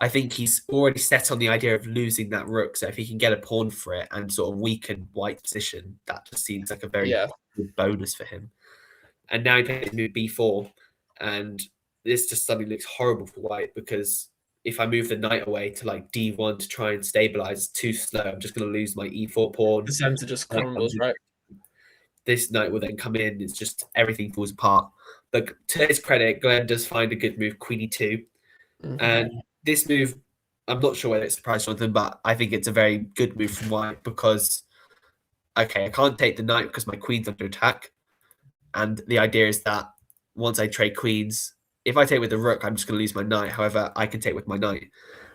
A: I think he's already set on the idea of losing that rook. So if he can get a pawn for it and sort of weaken white's position, that just seems like a very good bonus for him. And now he plays move b4, and this just suddenly looks horrible for white because if I move the knight away to like d1 to try and stabilize, too slow. I'm just going to lose my e4 pawn.
B: The center just crumbles, right?
A: This knight will then come in. It's just everything falls apart. But to his credit, Glenn does find a good move, queen e2. And this move, I'm not sure whether it surprised Jonathan, but I think it's a very good move from white because, okay, I can't take the knight because my queen's under attack. And the idea is that once I trade queens, if I take with the rook, I'm just going to lose my knight. However, I can take with my knight.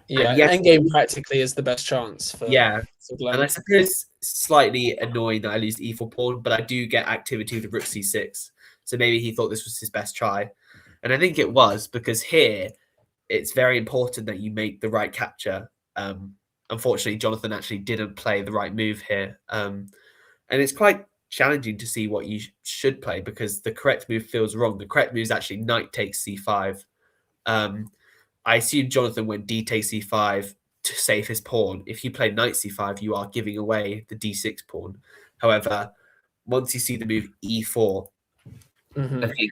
B: Yeah, endgame practically is the best chance for
A: Glenn.
B: And
A: I suppose slightly annoying that I lose the e4 pawn, but I do get activity with the rook c6. So maybe he thought this was his best try. And I think it was because here, it's very important that you make the right capture. Unfortunately, Jonathan actually didn't play the right move here. And it's quite challenging to see what you should play because the correct move feels wrong. The correct move is actually knight takes c5. I assume Jonathan went d takes c5 to save his pawn. If you play knight c5, you are giving away the d6 pawn. However, once you see the move e4, I think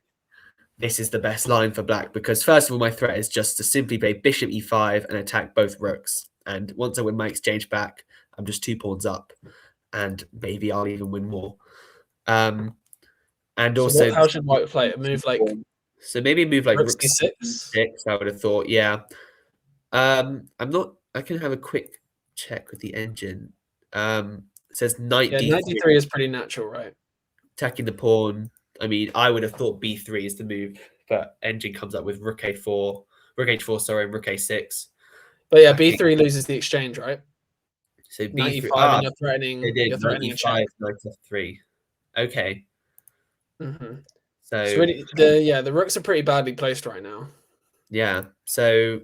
A: this is the best line for black because first of all, my threat is just to simply play bishop e5 and attack both rooks. And once I win my exchange back, I'm just 2 pawns up, and maybe I'll even win more. And also,
B: how should white play? A move like
A: maybe a move like rook
B: c6.
A: I would have thought, yeah. I'm not. I can have a quick check with the engine. It says knight d3.
B: Knight d3 is pretty natural, right?
A: Attacking the pawn. I mean, I would have thought b3 is the move, but engine comes up with rook a4, rook h4, sorry, and rook a6.
B: But yeah, b3 loses the exchange, right?
A: So
B: knight e5, and you're threatening
A: a check. Knight f3. Okay. So
B: it's really the rooks are pretty badly placed right now.
A: Yeah. So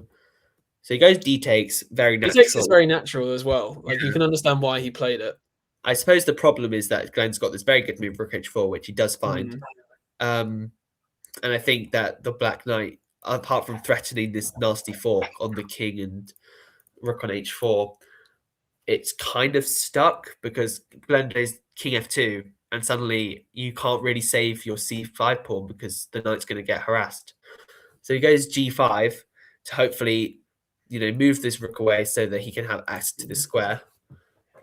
A: he goes d takes, very natural.
B: D takes is very natural as well. Like you can understand why he played it.
A: I suppose the problem is that Glenn's got this very good move, rook h4, which he does find. And I think that the black knight, apart from threatening this nasty fork on the king and rook on h4, it's kind of stuck because Glenn plays king f2, and suddenly you can't really save your c5 pawn because the knight's going to get harassed. So he goes g5 to hopefully, move this rook away so that he can have access to the square.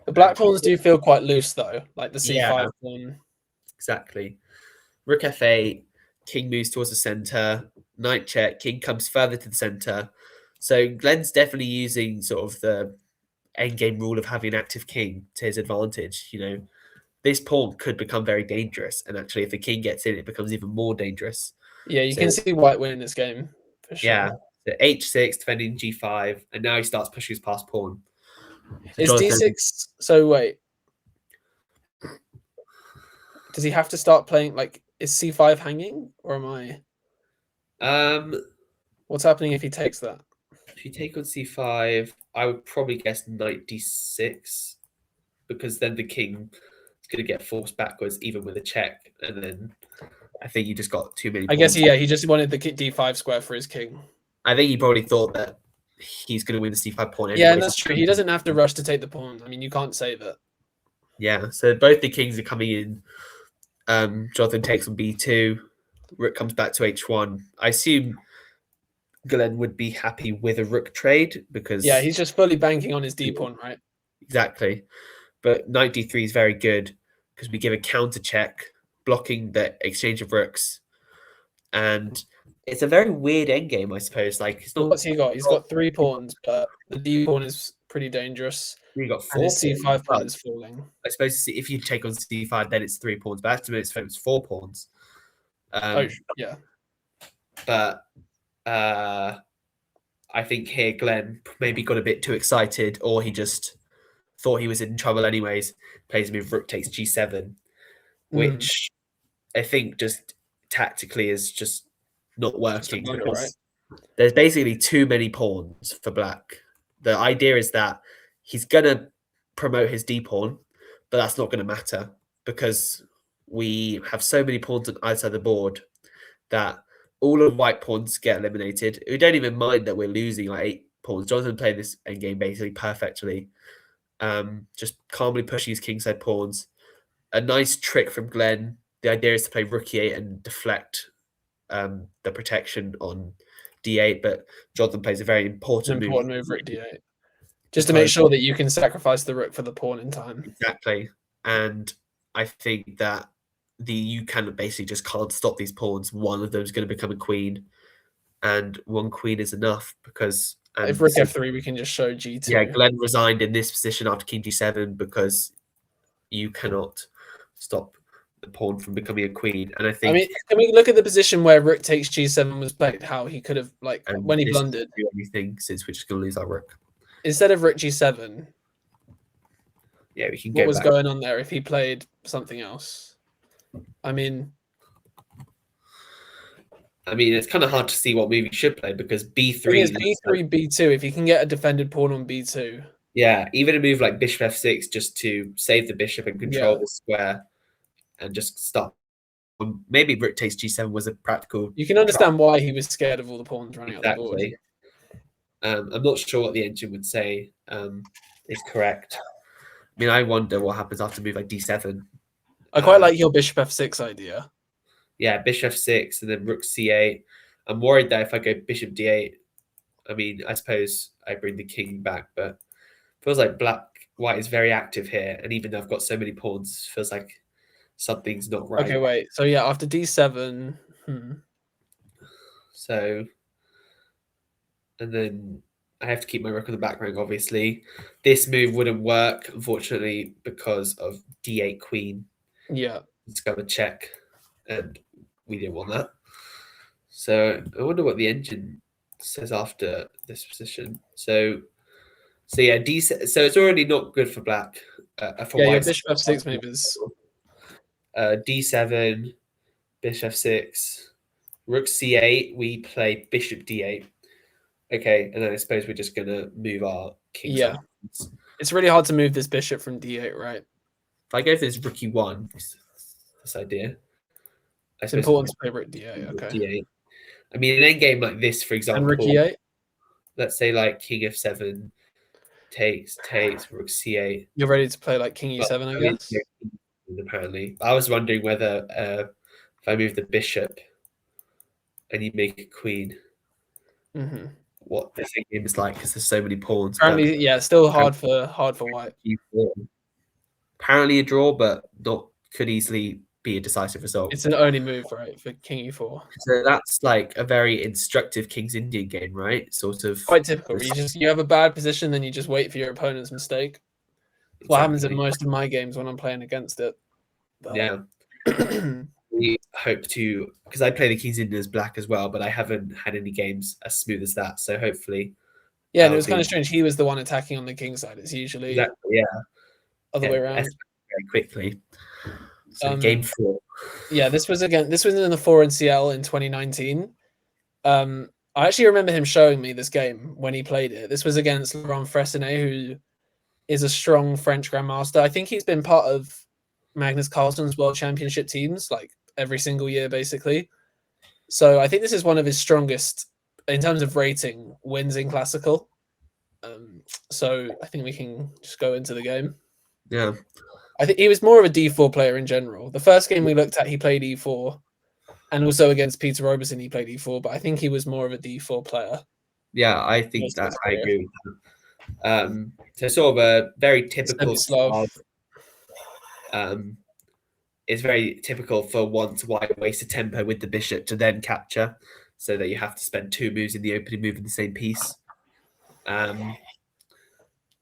B: The black pawns do feel quite loose though, like the c5 pawn.
A: Exactly. Rook f8, king moves towards the center, knight check, king comes further to the center. So Glenn's definitely using sort of the endgame rule of having an active king to his advantage. This pawn could become very dangerous, and actually, if the king gets in, it becomes even more dangerous.
B: Yeah, you can see white winning this game for sure.
A: Yeah, so h6 defending g5, and now he starts pushing his past pawn.
B: So is d6? So wait, does he have to start playing? Like, is c5 hanging, or am I? What's happening if he takes that?
A: If you take on c5, I would probably guess knight d6, because then the king is going to get forced backwards, even with a check, and then I think you just got too many.
B: I guess he just wanted the d5 square for his king.
A: I think he probably thought that he's going to win the c5 pawn anyway.
B: Yeah, and that's true. He doesn't have to rush to take the pawn. I mean, you can't save it.
A: Yeah, so both the kings are coming in. Jonathan takes on b2. Rook comes back to h1. I assume Glenn would be happy with a rook trade because...
B: Yeah, he's just fully banking on his d pawn, right?
A: Exactly. But knight d3 is very good because we give a counter check, blocking the exchange of rooks. And it's a very weird endgame, I suppose. Like, it's not...
B: What's he got? He's got 3 pawns, but the d pawn is pretty dangerous.
A: You got 4
B: and his c5 pawn
A: but
B: is falling.
A: I suppose if you take on c5, then it's 3 pawns. But after it's 4 pawns.
B: Yeah.
A: But I think here Glenn maybe got a bit too excited, or he just thought he was in trouble anyways. Plays a move, rook takes g7, which I think just tactically is just not working.
B: Right?
A: There's basically too many pawns for black. The idea is that he's gonna promote his d pawn, but that's not going to matter because we have so many pawns on either side of the board that all of white pawns get eliminated. We don't even mind that we're losing like 8 pawns. Jonathan played this endgame basically perfectly. Just calmly pushing his kingside pawns. A nice trick from Glenn. The idea is to play rook e8 and deflect the protection on d8, but Jonathan plays a very important move,
B: rook d8. Just to make sure that you can sacrifice the rook for the pawn in time.
A: Exactly. And I think that you can basically just can't stop these pawns. One of them is going to become a queen, and one queen is enough because
B: if rook f3, we can just show g2.
A: Yeah, Glenn resigned in this position after king g7 because you cannot stop the pawn from becoming a queen. And I think...
B: I mean, can we look at the position where rook takes g7 was played? How he could have, like, when he blundered.
A: Anything, since we're just going to lose our rook.
B: Instead of rook g7...
A: Yeah, we can go
B: What was
A: back.
B: going on there if he played something else? I mean,
A: it's kind of hard to see what move he should play because b3
B: is b3, b2. If you can get a defended pawn on b2.
A: Yeah, even a move like bishop f6 just to save the bishop and control the square and just stop. Maybe rook takes g7 was a practical...
B: You can understand why he was scared of all the pawns running out the board.
A: I'm not sure what the engine would say is correct. I mean, I wonder what happens after a move like d7.
B: I quite like your bishop f6 idea.
A: Yeah, bishop f6 and then rook c8. I'm worried that if I go bishop d8, I mean, I suppose I bring the king back, but it feels like white is very active here. And even though I've got so many pawns, it feels like something's not right.
B: Okay, wait. So yeah, after d7.
A: So, and then I have to keep my rook on the back rank, obviously. This move wouldn't work, unfortunately, because of d8 queen.
B: Yeah.
A: It's got a check, and we didn't want that. So I wonder what the engine says after this position. So yeah, so it's already not good for black. For white.
B: Bishop f6 maybe is...
A: d7, bishop f6, rook c8. We play bishop d8. Okay, and then I suppose we're just gonna move our king.
B: Yeah, it's really hard to move this bishop from d8, right?
A: If I go for this rook e1, this idea.
B: It's important to play rook d8. Okay.
A: D8. I mean, an endgame like this, for example.
B: And rook e8.
A: Let's say like king f7 takes rook c8.
B: You're ready to play like king e7, I guess.
A: Apparently, I was wondering whether if I move the bishop and you make a queen, what this game is like because there's so many pawns.
B: Apparently, yeah, still hard for white.
A: Apparently a draw, but could easily be a decisive result.
B: It's an only move, right, for king e4.
A: So that's like a very instructive King's Indian game, right? Sort of
B: quite typical. You have a bad position, then you just wait for your opponent's mistake. Exactly. What happens in most of my games when I'm playing against it.
A: But... Yeah. We hope to, because I play the King's Indian as black as well, but I haven't had any games as smooth as that. So hopefully.
B: Yeah, and it was kind of strange. He was the one attacking on the king side. It's usually other way around.
A: Very quickly. So game 4.
B: Yeah, this was in the 4 NCL in 2019. I actually remember him showing me this game when he played it. This was against Fressinet, who is a strong French grandmaster. I think he's been part of Magnus Carlsen's World Championship teams like every single year, basically. So I think this is one of his strongest, in terms of rating, wins in Classical. So I think we can just go into the game.
A: Yeah.
B: I think he was more of a d4 player in general. The first game we looked at, he played e4, and also against Peter Roberson, he played e4. But I think he was more of a d4 player.
A: Yeah, I think that I agree with that. So sort of a very typical style. It's very typical for once white waste a tempo with the bishop to then capture, so that you have to spend 2 moves in the opening move in the same piece.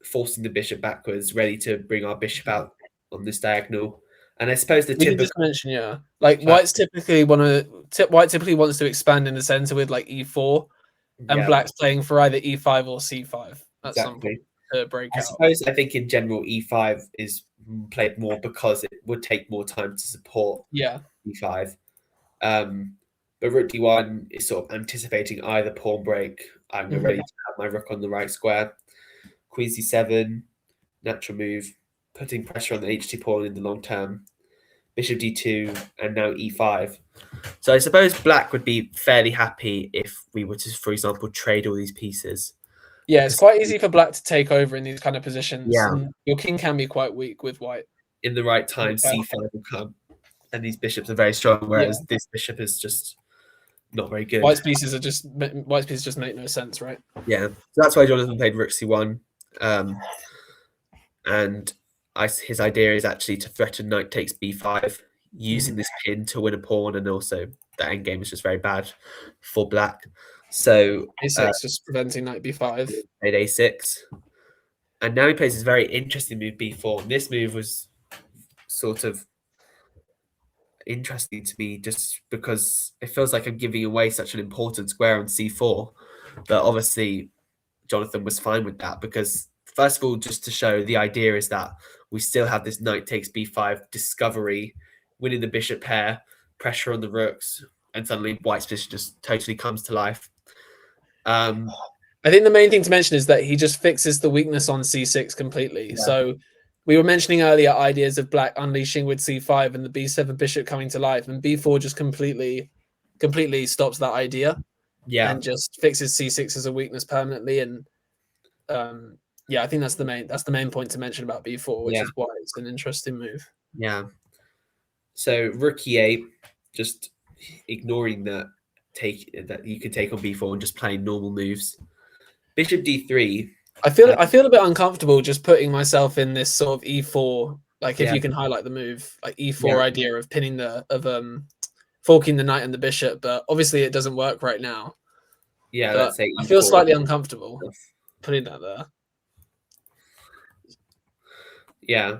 A: Forcing the bishop backwards, ready to bring our bishop out on this diagonal. And I suppose the
B: we
A: typical
B: just mention, like white typically wants to expand in the center with like e4, and black's playing for either e5 or c5 at some point to break out.
A: I think in general e5 is played more because it would take more time to support e5. But rook d1 is sort of anticipating either pawn break. I'm ready to have my rook on the right square. Queen c7, natural move, putting pressure on the h2 pawn in the long term. Bishop d2, and now e5. So I suppose black would be fairly happy if we were to, for example, trade all these pieces.
B: Yeah, it's quite easy for black to take over in these kind of positions.
A: Yeah.
B: And your king can be quite weak with white.
A: In the right time, c5 will come. And these bishops are very strong, whereas this bishop is just not very good.
B: White's pieces just make no sense, right?
A: Yeah. So that's why Jonathan played rook c1. And his idea is actually to threaten knight takes b5, using this pin to win a pawn, and also the endgame is just very bad for black. So
B: a6 just preventing knight b5.
A: Played a6. And now he plays this very interesting move, b4. And this move was sort of interesting to me just because it feels like I'm giving away such an important square on c4. But obviously, Jonathan was fine with that because, first of all, just to show the idea is that we still have this knight takes b5 discovery, winning the bishop pair, pressure on the rooks, and suddenly white's position just totally comes to life.
B: I think the main thing to mention is that he just fixes the weakness on c6 completely. Yeah. So we were mentioning earlier ideas of black unleashing with c5 and the b7 bishop coming to life, and b4 just completely stops that idea.
A: Yeah,
B: and just fixes c6 as a weakness permanently. And yeah, I think that's the main point to mention about b4, which is why it's an interesting move.
A: Yeah. So rook e8, just ignoring that you could take on b4 and just playing normal moves. Bishop d3.
B: I feel a bit uncomfortable just putting myself in this sort of e4. Like if you can highlight the move, like e4 idea of pinning forking the knight and the bishop, but obviously it doesn't work right now.
A: Yeah, let's say
B: I feel slightly uncomfortable putting that there.
A: Yeah.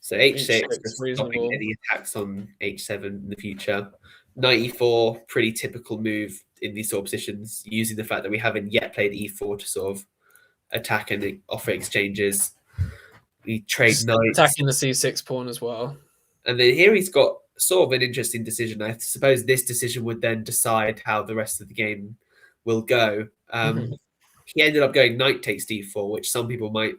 A: So h6 stopping any attacks on h7 in the future. Knight e4, pretty typical move in these sort of positions, using the fact that we haven't yet played e4 to sort of attack and offer exchanges. We trade knights.
B: Attacking the c6 pawn as well.
A: And then here he's got sort of an interesting decision. I suppose this decision would then decide how the rest of the game will go. He ended up going knight takes d4, which some people might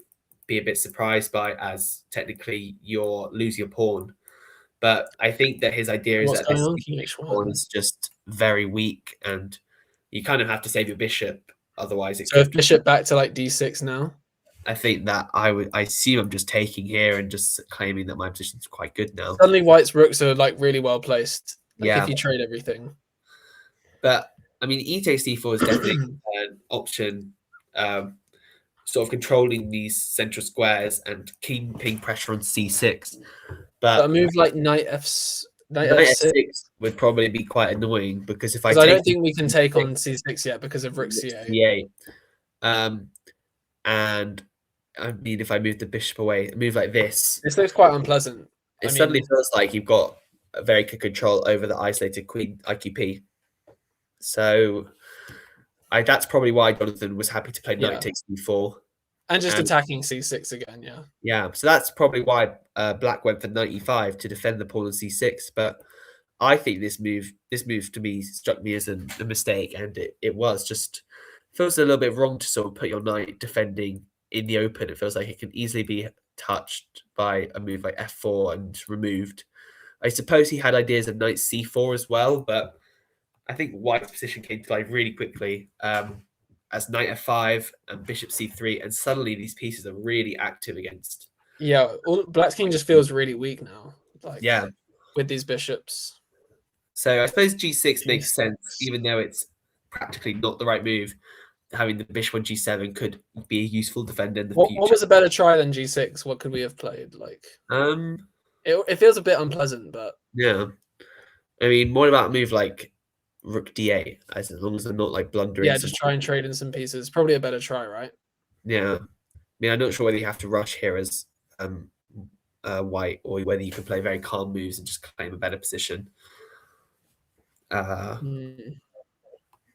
A: be a bit surprised by, as technically you're losing a pawn. But I think that his idea is that this pawn is just very weak, and you kind of have to save your bishop, otherwise it.
B: So if bishop back to like d6 now.
A: I think that I assume I'm just taking here and just claiming that my position is quite good now.
B: Suddenly white's rooks are like really well placed. Like if you trade everything.
A: But I mean, e takes d4 is definitely an option, sort of controlling these central squares and keeping pressure on c6. But
B: a move like knight f6
A: would probably be quite annoying because if I
B: don't think we can take on c6 yet because of rook c8.
A: And I mean, if I move the bishop away, a move like this
B: looks quite unpleasant.
A: It suddenly feels like you've got a very good control over the isolated queen IQP. So that's probably why Jonathan was happy to play knight takes d4.
B: And just attacking c6 again,
A: Yeah, so that's probably why black went for knight e5 to defend the pawn on c6. But I think this move to me struck me as a mistake, and it was just feels a little bit wrong to sort of put your knight defending in the open. It feels like it can easily be touched by a move like f4 and removed. I suppose he had ideas of knight c4 as well, but I think white's position came to life really quickly. as knight f5 and bishop c3, and suddenly these pieces are really active against.
B: Yeah, Black's king just feels really weak now. Like,
A: yeah,
B: with these bishops.
A: So I suppose g6 makes sense, even though it's practically not the right move. Having the bishop on g7 could be a useful defender in the future.
B: What was a better try than g6? What could we have played? Like, it feels a bit unpleasant, but
A: yeah. I mean, what about a move like rook d8? As long as they're not like blundering.
B: Yeah, just try and trade in some pieces. Probably a better try, right?
A: Yeah. I mean, I'm not sure whether you have to rush here as white, or whether you can play very calm moves and just claim a better position.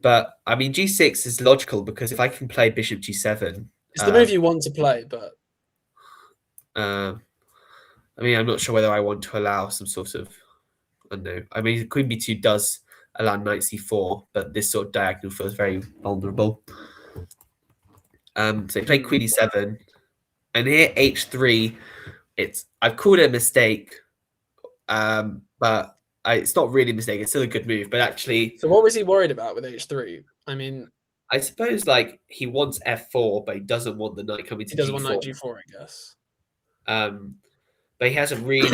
A: But I mean, g6 is logical because if I can play bishop g7,
B: it's the move you want to play. But
A: I mean, I'm not sure whether I want to allow some sort of, I don't know. I mean, queen b2 does allow knight c4, but this sort of diagonal feels very vulnerable. So you play queen e7, and here h3. I've called it a mistake, but it's not really a mistake. It's still a good move, but actually.
B: So what was he worried about with h3? I mean,
A: I suppose like he wants f4, but he doesn't want the knight coming to g4.
B: He doesn't want knight g4, I guess.
A: But he has a really,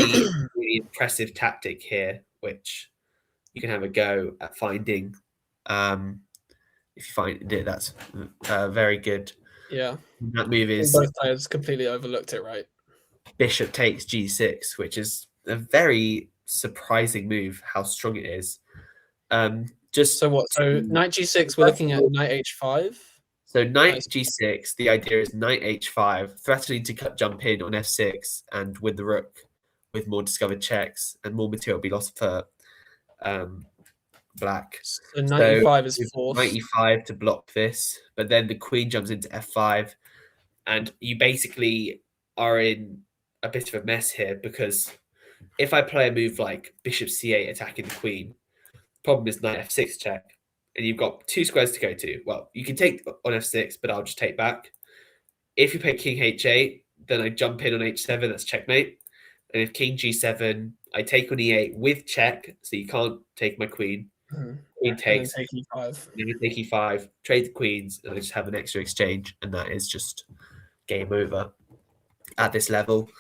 A: really impressive tactic here, which you can have a go at finding. If you find it, that's very good.
B: Yeah.
A: That move is
B: both players completely overlooked it, right?
A: Bishop takes g6, which is a very surprising move, how strong it is. Just
B: so what? So knight g6, we're looking at knight h5.
A: So knight g6, the idea is knight h5, threatening to jump in on f6, and with the rook, with more discovered checks and more material be lost for black.
B: So knight e5 is forced.
A: Knight e5 to block this, but then the queen jumps into f5, and you basically are in a bit of a mess here, because if I play a move like bishop c8 attacking the queen, problem is knight f6 check, and you've got 2 squares to go to. Well, you can take on f6, but I'll just take back. If you play king h8, then I jump in on h7, that's checkmate. And if king g7, I take on e8 with check, so you can't take my queen. Queen takes,
B: and then take e5.
A: And then take e5, trade the queens, and I just have an extra exchange, and that is just game over at this level.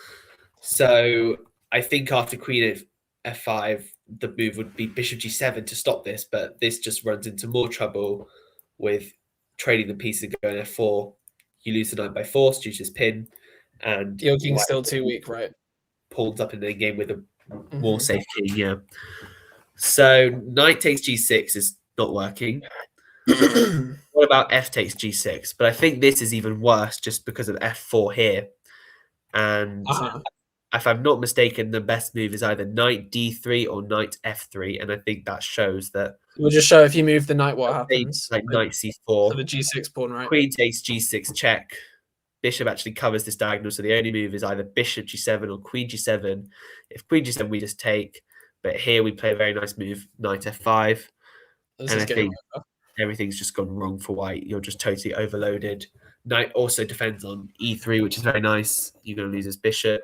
A: So I think after queen f5, the move would be bishop g7 to stop this, but this just runs into more trouble with trading the pieces and going f4. You lose the knight by force due to this pin, and
B: your king's still too weak, right?
A: Pawns up in the game with a more safe king, yeah. So knight takes g6 is not working. What about f takes g6? But I think this is even worse just because of f4 here. And if I'm not mistaken, the best move is either knight d3 or knight f3, and I think that shows that.
B: We'll just show if you move the knight, what happens.
A: Like knight c4.
B: So the g6 pawn, right?
A: Queen takes g6 check. Bishop actually covers this diagonal, so the only move is either bishop g7 or queen g7. If queen g7, we just take. But here we play a very nice move, knight f5. And I think everything's just gone wrong for white. You're just totally overloaded. Knight also defends on e3, which is very nice. You're going to lose his bishop.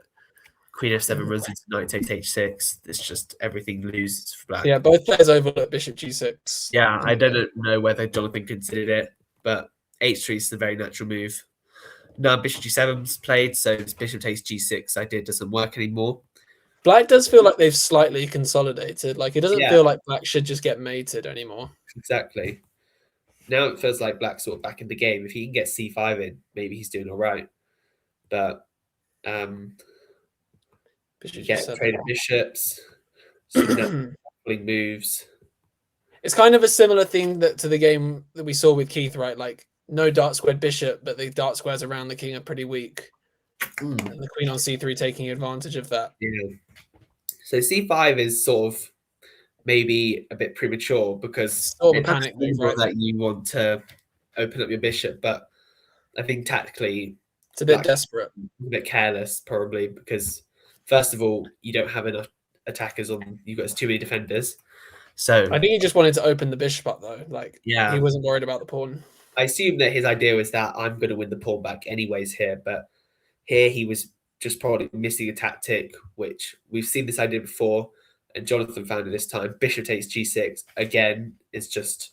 A: Queen f7 runs into knight takes h6. It's just everything loses for black.
B: Yeah, both players overlook bishop g6.
A: Yeah, I don't know whether Jonathan considered it, but h3 is a very natural move. Now bishop g7's played, so bishop takes g6 idea doesn't work anymore.
B: Black does feel like they've slightly consolidated. Like, it doesn't feel like black should just get mated anymore.
A: Exactly. Now it feels like black's sort of back in the game. If he can get c5 in, maybe he's doing all right. But traded bishops, some moves. It's
B: kind of a similar thing to the game that we saw with Keith, right? Like, no dark squared bishop, but the dark squares around the king are pretty weak. And the queen on c3 taking advantage of that.
A: Yeah. So c5 is sort of maybe a bit premature because
B: sort of a panic move, right?
A: That you want to open up your bishop, but I think tactically
B: it's a bit desperate,
A: a bit careless probably, because first of all, you don't have enough attackers on. You've got too many defenders. So
B: I think he just wanted to open the bishop up though. Like, yeah, he wasn't worried about the pawn.
A: I assume that his idea was that I'm going to win the pawn back anyways here, but here he was just probably missing a tactic, which we've seen this idea before, and Jonathan found it this time. Bishop takes g6 again is just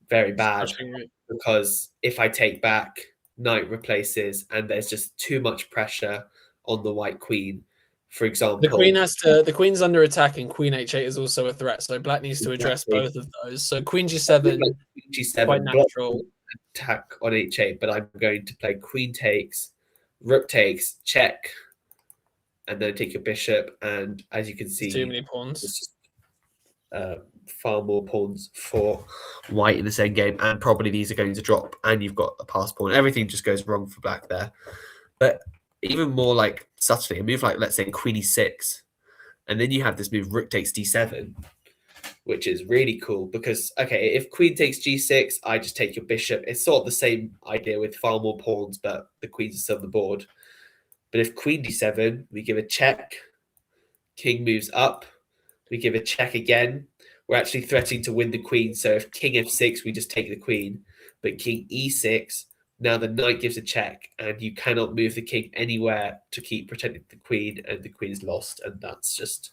A: very bad
B: Smashing it.
A: because if I take back, knight replaces, and there's just too much pressure on the white queen. For example,
B: The queen's under attack, and queen h8 is also a threat. So black needs to address both of those. So queen g7,
A: like G7
B: quite natural.
A: Attack on h8, but I'm going to play queen takes, rook takes, check, and then take your bishop. And as you can see,
B: Too many pawns.
A: It's just far more pawns for white in this endgame, and probably these are going to drop, and you've got a pass pawn. Everything just goes wrong for black there. But even more like subtly, a move like, let's say, queen e6, and then you have this move rook takes d7, which is really cool because, okay, if queen takes g6, I just take your bishop. It's sort of the same idea with far more pawns, but the queens are still on the board. But if queen d7, we give a check, king moves up, we give a check again. We're actually threatening to win the queen. So if king f6, we just take the queen. But king e6, now the knight gives a check, and you cannot move the king anywhere to keep protecting the queen, and the queen is lost, and that's just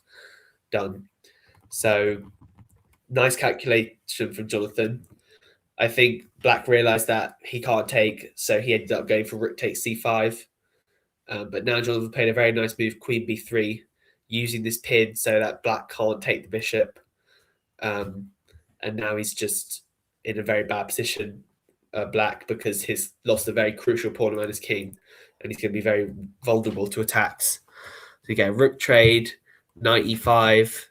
A: done. So nice calculation from Jonathan. I think black realized that he can't take, so he ended up going for rook takes c5. But now Jonathan played a very nice move, queen b3, using this pin so that black can't take the bishop. And now he's just in a very bad position, black, because he's lost a very crucial pawn around his king, and he's going to be very vulnerable to attacks. So you get a rook trade, knight e5.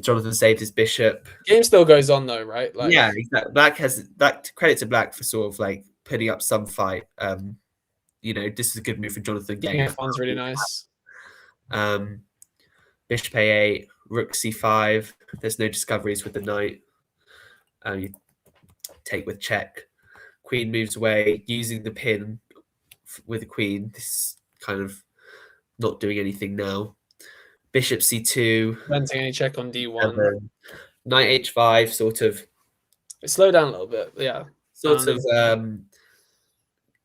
A: Jonathan saved his bishop.
B: Game still goes on though, right?
A: Like, yeah, exactly. Black has that credit to black for sort of like putting up some fight. You know, this is a good move for Jonathan.
B: King f1's really nice.
A: Bishop a8, rook c5. There's no discoveries with the knight. You take with check. Queen moves away, using the pin with the queen. This is kind of not doing anything now. Bishop c2.
B: Preventing any check on d1.
A: Knight h5, sort of.
B: Slow down a little bit, yeah.
A: Sort of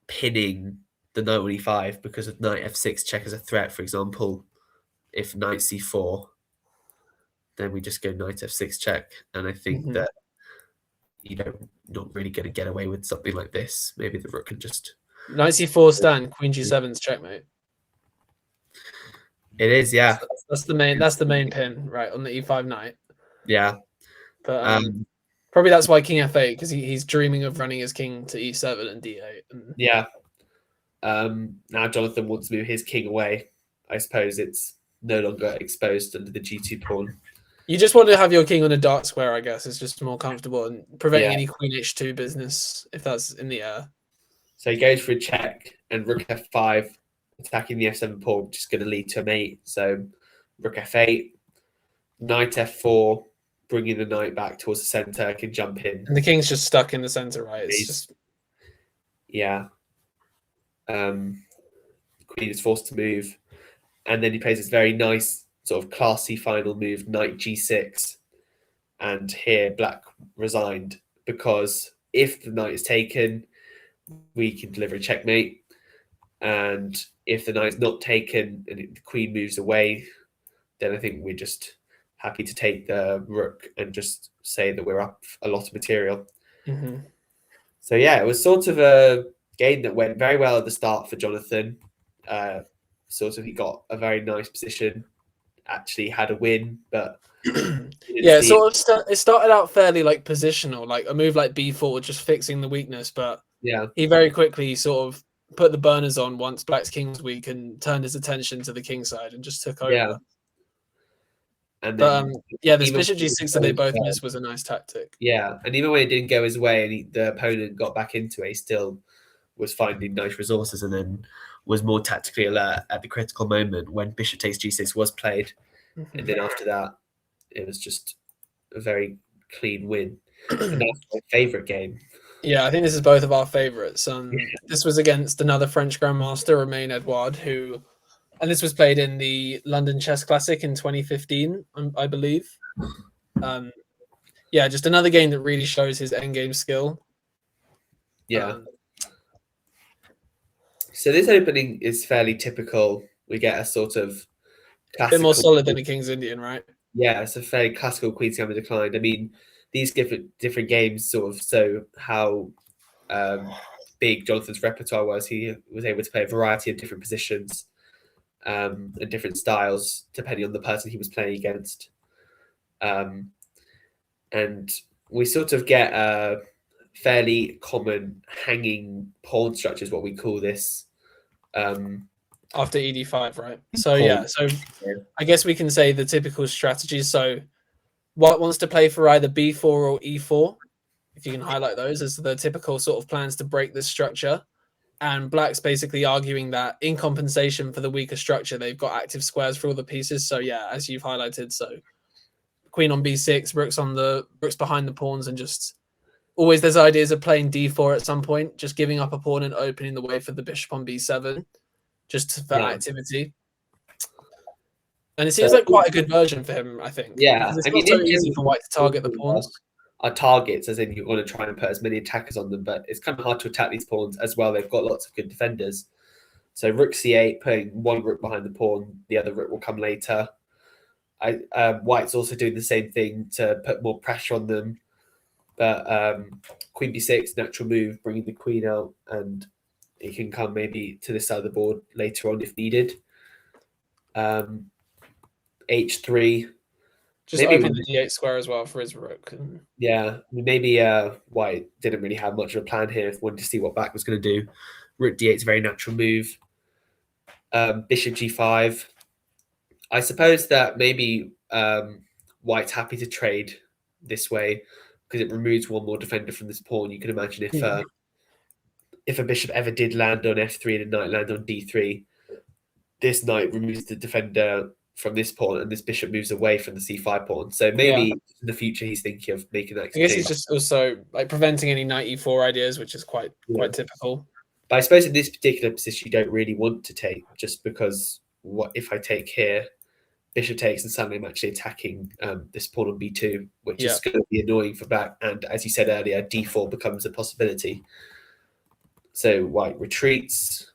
A: pinning the knight on e5 because of knight f6 check as a threat. For example, if knight c4, then we just go knight f6 check. And I think that, you know, not really going to get away with something like this. Maybe the rook can just...
B: Knight c4 stand, queen g7's checkmate.
A: It is, yeah.
B: That's the main pin, right, on the e5 knight.
A: Yeah.
B: But probably that's why king f8, because he's dreaming of running his king to e7 and d8.
A: Yeah. Now Jonathan wants to move his king away. I suppose it's no longer exposed under the g2 pawn.
B: You just want to have your king on a dark square, I guess. It's just more comfortable and preventing any queen h2 business if that's in the air.
A: So he goes for a check, and rook f5, attacking the f7 pawn, which is going to lead to a mate. So rook f8, knight f4, bringing the knight back towards the center, can jump in.
B: And the king's just stuck in the center, right? It's just...
A: Yeah. Queen is forced to move. And then he plays this very nice, sort of classy final move, knight g6. And here black resigned, because if the knight is taken, we can deliver a checkmate. And if the knight's not taken and the queen moves away, then I think we're just happy to take the rook and just say that we're up a lot of material. So yeah, it was sort of a game that went very well at the start for Jonathan. Sort of he got a very nice position, actually had a win, but
B: yeah, it started out fairly like positional, like a move like b4 just fixing the weakness, but
A: yeah,
B: he very quickly sort of put the burners on once black's king was weak and turned his attention to the king side and just took over.
A: Yeah. And
B: then, yeah, this bishop g6 that they both missed was a nice tactic.
A: Yeah, and even when it didn't go his way and the opponent got back into it, he still was finding nice resources, and then was more tactically alert at the critical moment when bishop takes g6 was played. And then after that, it was just a very clean win. And that's my favourite game.
B: Yeah, I think this is both of our favourites. This was against another French grandmaster, Romain Edouard, and this was played in the London Chess Classic in 2015, I believe. Yeah, just another game that really shows his endgame skill.
A: Yeah. So this opening is fairly typical. We get a sort of
B: a bit more solid than a King's Indian, right?
A: Yeah, it's a fairly classical Queen's Gambit declined. I mean, these different games sort of show how big Jonathan's repertoire was. He was able to play a variety of different positions and different styles depending on the person he was playing against. And we sort of get a fairly common hanging pawn structure is what we call this.
B: After ED5, right? So yeah, so I guess we can say the typical strategies. So White wants to play for either B4 or E4, if you can highlight those as the typical sort of plans to break this structure. And Black's basically arguing that in compensation for the weaker structure, they've got active squares for all the pieces. So yeah, as you've highlighted, so queen on B6, rooks behind the pawns, and just always there's ideas of playing D4 at some point, just giving up a pawn and opening the way for the bishop on B7, just for activity. And it seems like quite a good version for him, I think.
A: Yeah,
B: it's not so easy for White to target the pawns.
A: Are targets, as in you want to try and put as many attackers on them, but it's kind of hard to attack these pawns as well. They've got lots of good defenders. So rook c8, putting one rook behind the pawn, the other rook will come later. White's also doing the same thing to put more pressure on them. But queen b6, natural move, bringing the queen out, and it can come maybe to this side of the board later on if needed. H3.
B: Just maybe open the d8 square as well for his rook.
A: Yeah, maybe White didn't really have much of a plan here. If wanted to see what Black was going to do. Rook d8 is a very natural move. Bishop g5. I suppose that maybe White's happy to trade this way because it removes one more defender from this pawn. You can imagine if a bishop ever did land on f3 and a knight land on d3, this knight removes the defender from this pawn, and this bishop moves away from the c5 pawn. So maybe in the future he's thinking of making that.
B: I guess he's just also like preventing any knight e4 ideas, which is quite typical.
A: But I suppose in this particular position you don't really want to take, just because what if I take here, bishop takes, and suddenly I'm actually attacking this pawn on b2, which is going to be annoying for Black. And as you said earlier, d4 becomes a possibility. So White retreats.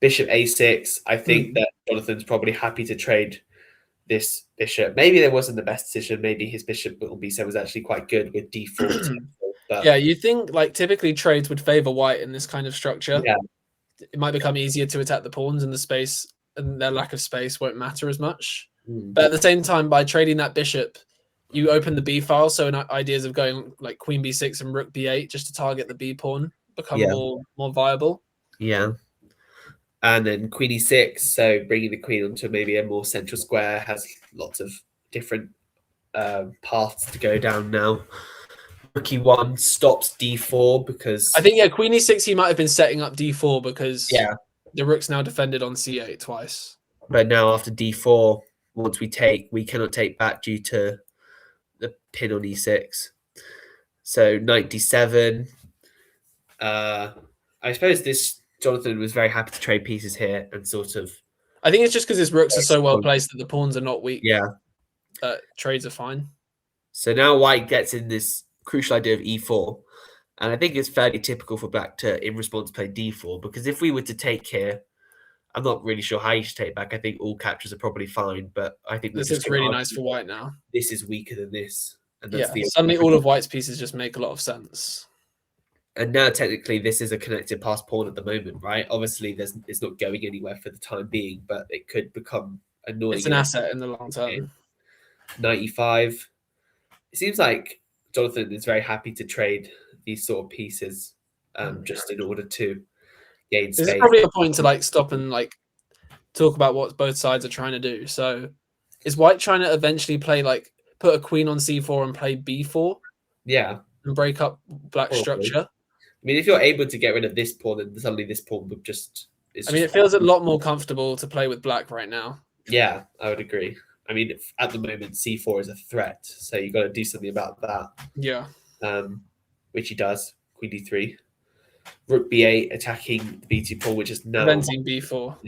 A: Bishop a6. I think that Jonathan's probably happy to trade this bishop. Maybe there wasn't the best decision. Maybe his bishop on b7 was actually quite good with d4. But
B: yeah, you think like typically trades would favor White in this kind of structure.
A: Yeah.
B: It might become easier to attack the pawns, and the space and their lack of space won't matter as much. But at the same time, by trading that bishop, you open the b file. So ideas of going like queen b6 and rook b8 just to target the b pawn become more viable.
A: Yeah. And then queen e6, so bringing the queen onto maybe a more central square, has lots of different paths to go down now. Rook e1 stops d4 because...
B: I think, queen e6 he might have been setting up d4 because the rook's now defended on c8 twice.
A: But now after d4, once we take, we cannot take back due to the pin on e6. So knight d7. I suppose this... Jonathan was very happy to trade pieces here and sort of...
B: I think it's just because his rooks are so well placed that the pawns are not weak.
A: Yeah.
B: Trades are fine.
A: So now White gets in this crucial idea of e4. And I think it's fairly typical for Black to, in response, play d4. Because if we were to take here, I'm not really sure how you should take back. I think all captures are probably fine. But I think
B: this is really nice for White now.
A: This is weaker than this. And
B: that's suddenly all of White's pieces just make a lot of sense.
A: And now, technically, this is a connected pass pawn at the moment, right? Obviously, it's not going anywhere for the time being, but it could become annoying.
B: It's an asset in the long term.
A: Knight e5. It seems like Jonathan is very happy to trade these sort of pieces just in order to gain space.
B: This is probably a point to like stop and like talk about what both sides are trying to do. So is White trying to eventually play like put a queen on c4 and play b4?
A: Yeah.
B: And break up Black's structure?
A: I mean, if you're able to get rid of this pawn, then suddenly this pawn would just...
B: it feels a lot more comfortable to play with Black right now.
A: Yeah, I would agree. I mean, at the moment, c4 is a threat, so you've got to do something about that.
B: Yeah.
A: Which he does. Queen d3. Rook b8, attacking the b2 pawn, which is now...
B: Preventing b4.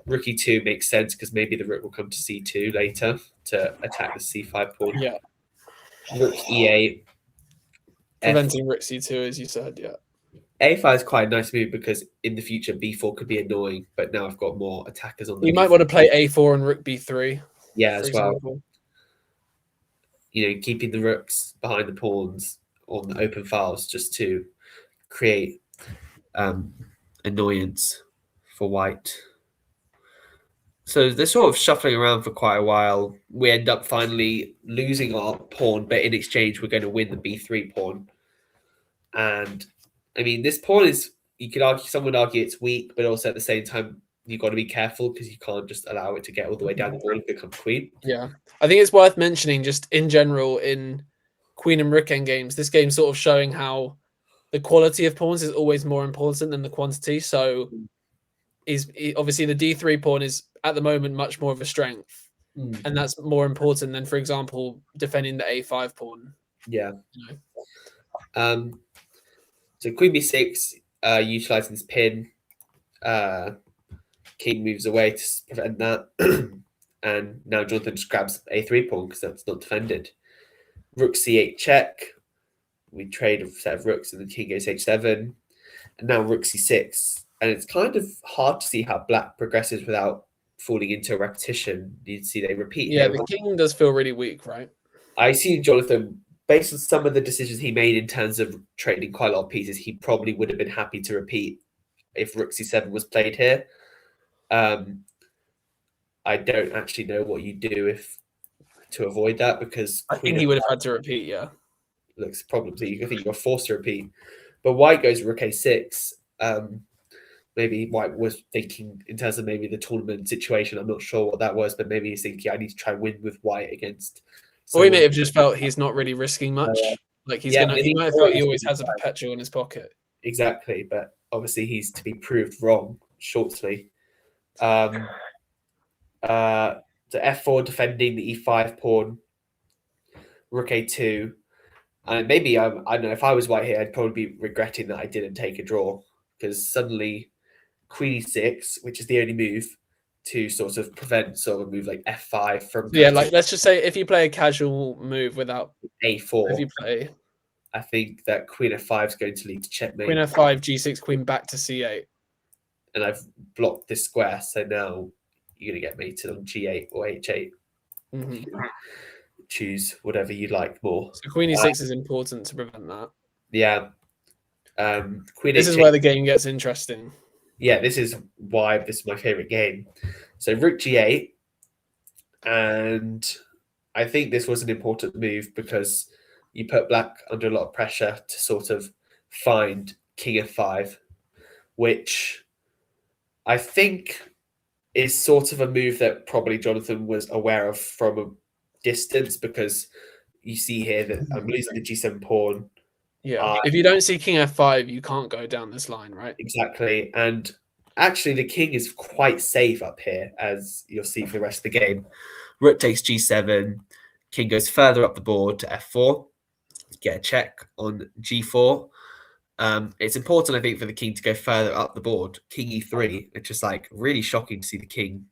A: Rook e2 makes sense, because maybe the rook will come to c2 later to attack the c5 pawn.
B: Yeah.
A: Rook e8.
B: Preventing rook c2, as you said,
A: a5 is quite a nice move because in the future b4 could be annoying, but now I've got more attackers on the
B: You might want to play a4 and rook b3.
A: Yeah, as well. keeping the rooks behind the pawns on the open files just to create annoyance for white. So they're sort of shuffling around for quite a while. We end up finally losing our pawn, but in exchange, we're going to win the b3 pawn. And I mean, this pawn is, you could argue, some would argue it's weak, but also at the same time, you've got to be careful because you can't just allow it to get all the way down the board and become queen.
B: Yeah, I think it's worth mentioning just in general in queen and rook endgames, this game's sort of showing how the quality of pawns is always more important than the quantity. So obviously the d3 pawn is at the moment much more of a strength, and that's more important than, for example, defending the a5 pawn.
A: Yeah. So queen b6, utilizing this pin. King moves away to prevent that. And now Jonathan just grabs a3 pawn because that's not defended. Rook c8 check. We trade a set of rooks and the king goes h7. And now rook c6. And it's kind of hard to see how black progresses without falling into a repetition. You see they repeat.
B: Yeah, the king does feel really weak, right?
A: I see Jonathan, based on some of the decisions he made in terms of trading quite a lot of pieces, he probably would have been happy to repeat if rook c7 was played here. I don't actually know what you do to avoid that, because
B: I think he would have had to repeat. Yeah,
A: looks probably, I think you're forced to repeat. But white goes rook a6. Maybe white was thinking in terms of maybe the tournament situation. I'm not sure what that was, but maybe he's thinking I need to try and win with white against.
B: Or he may have just felt he's not really risking much. Like he might have felt he always has a perpetual in his pocket.
A: Exactly, but obviously he's to be proved wrong shortly. So f4 defending the e5 pawn, rook a2, and maybe I don't know, if I was white here, I'd probably be regretting that I didn't take a draw, because suddenly queen e6, which is the only move to sort of prevent sort of a move like f5 from.
B: Yeah, like let's just say if you play a casual move without
A: a4,
B: if you play,
A: I think that queen f5 is going to lead to checkmate.
B: Queen f5, g6, queen back to c8.
A: And I've blocked this square, so now you're going to get mated on g8 or h8. Choose whatever you like more.
B: So queen e6 is important to prevent that.
A: Yeah. Queen
B: this
A: h8.
B: Is where the game gets interesting.
A: Yeah, this is why this is my favorite game. So rook g8, and I think this was an important move because you put black under a lot of pressure to sort of find king f5, which I think is sort of a move that probably Jonathan was aware of from a distance, because you see here that I'm losing the g7 pawn.
B: Yeah, if you don't see king f5, you can't go down this line, right?
A: Exactly. And actually the king is quite safe up here, as you'll see for the rest of the game. Rook takes g7, king goes further up the board to f4, get a check on g4. It's important, I think, for the king to go further up the board. King e3, it's just like really shocking to see the king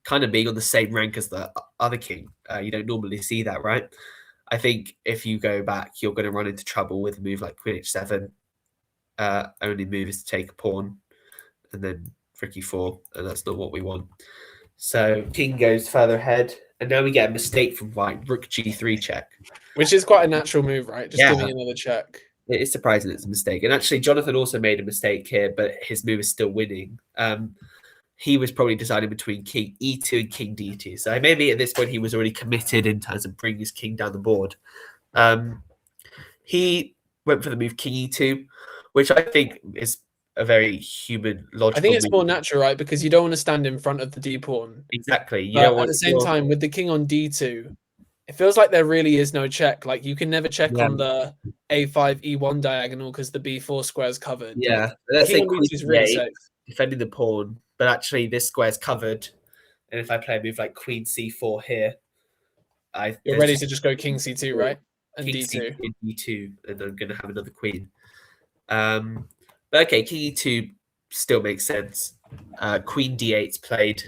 A: kind of being on the same rank as the other king. You don't normally see that, right? I think if you go back, you're going to run into trouble with a move like queen h7. Only move is to take a pawn and then rook e4, and that's not what we want. So king goes further ahead, and now we get a mistake from white, rook g3 check.
B: Which is quite a natural move, right? Just giving another check.
A: It is surprising it's a mistake. And actually, Jonathan also made a mistake here, but his move is still winning. He was probably deciding between king e2 and king d2. So maybe at this point he was already committed in terms of bringing his king down the board. He went for the move king e2, which I think is a very human, logical.
B: I think it's more natural, right? Because you don't want to stand in front of the d pawn.
A: Exactly. You
B: but
A: don't want
B: at the same time, with the king on d2, it feels like there really is no check. Like you can never check on the a5 e1 diagonal because the b4 square is covered.
A: Yeah,
B: like,
A: let's say
B: queen is really safe,
A: defending the pawn, but actually this square is covered. And if I play a move like queen c4 here,
B: you're ready to just go king c2, right? And
A: king
B: d2,
A: c2, d2, and I'm going to have another queen. But okay, king e2 still makes sense. Queen d8's played.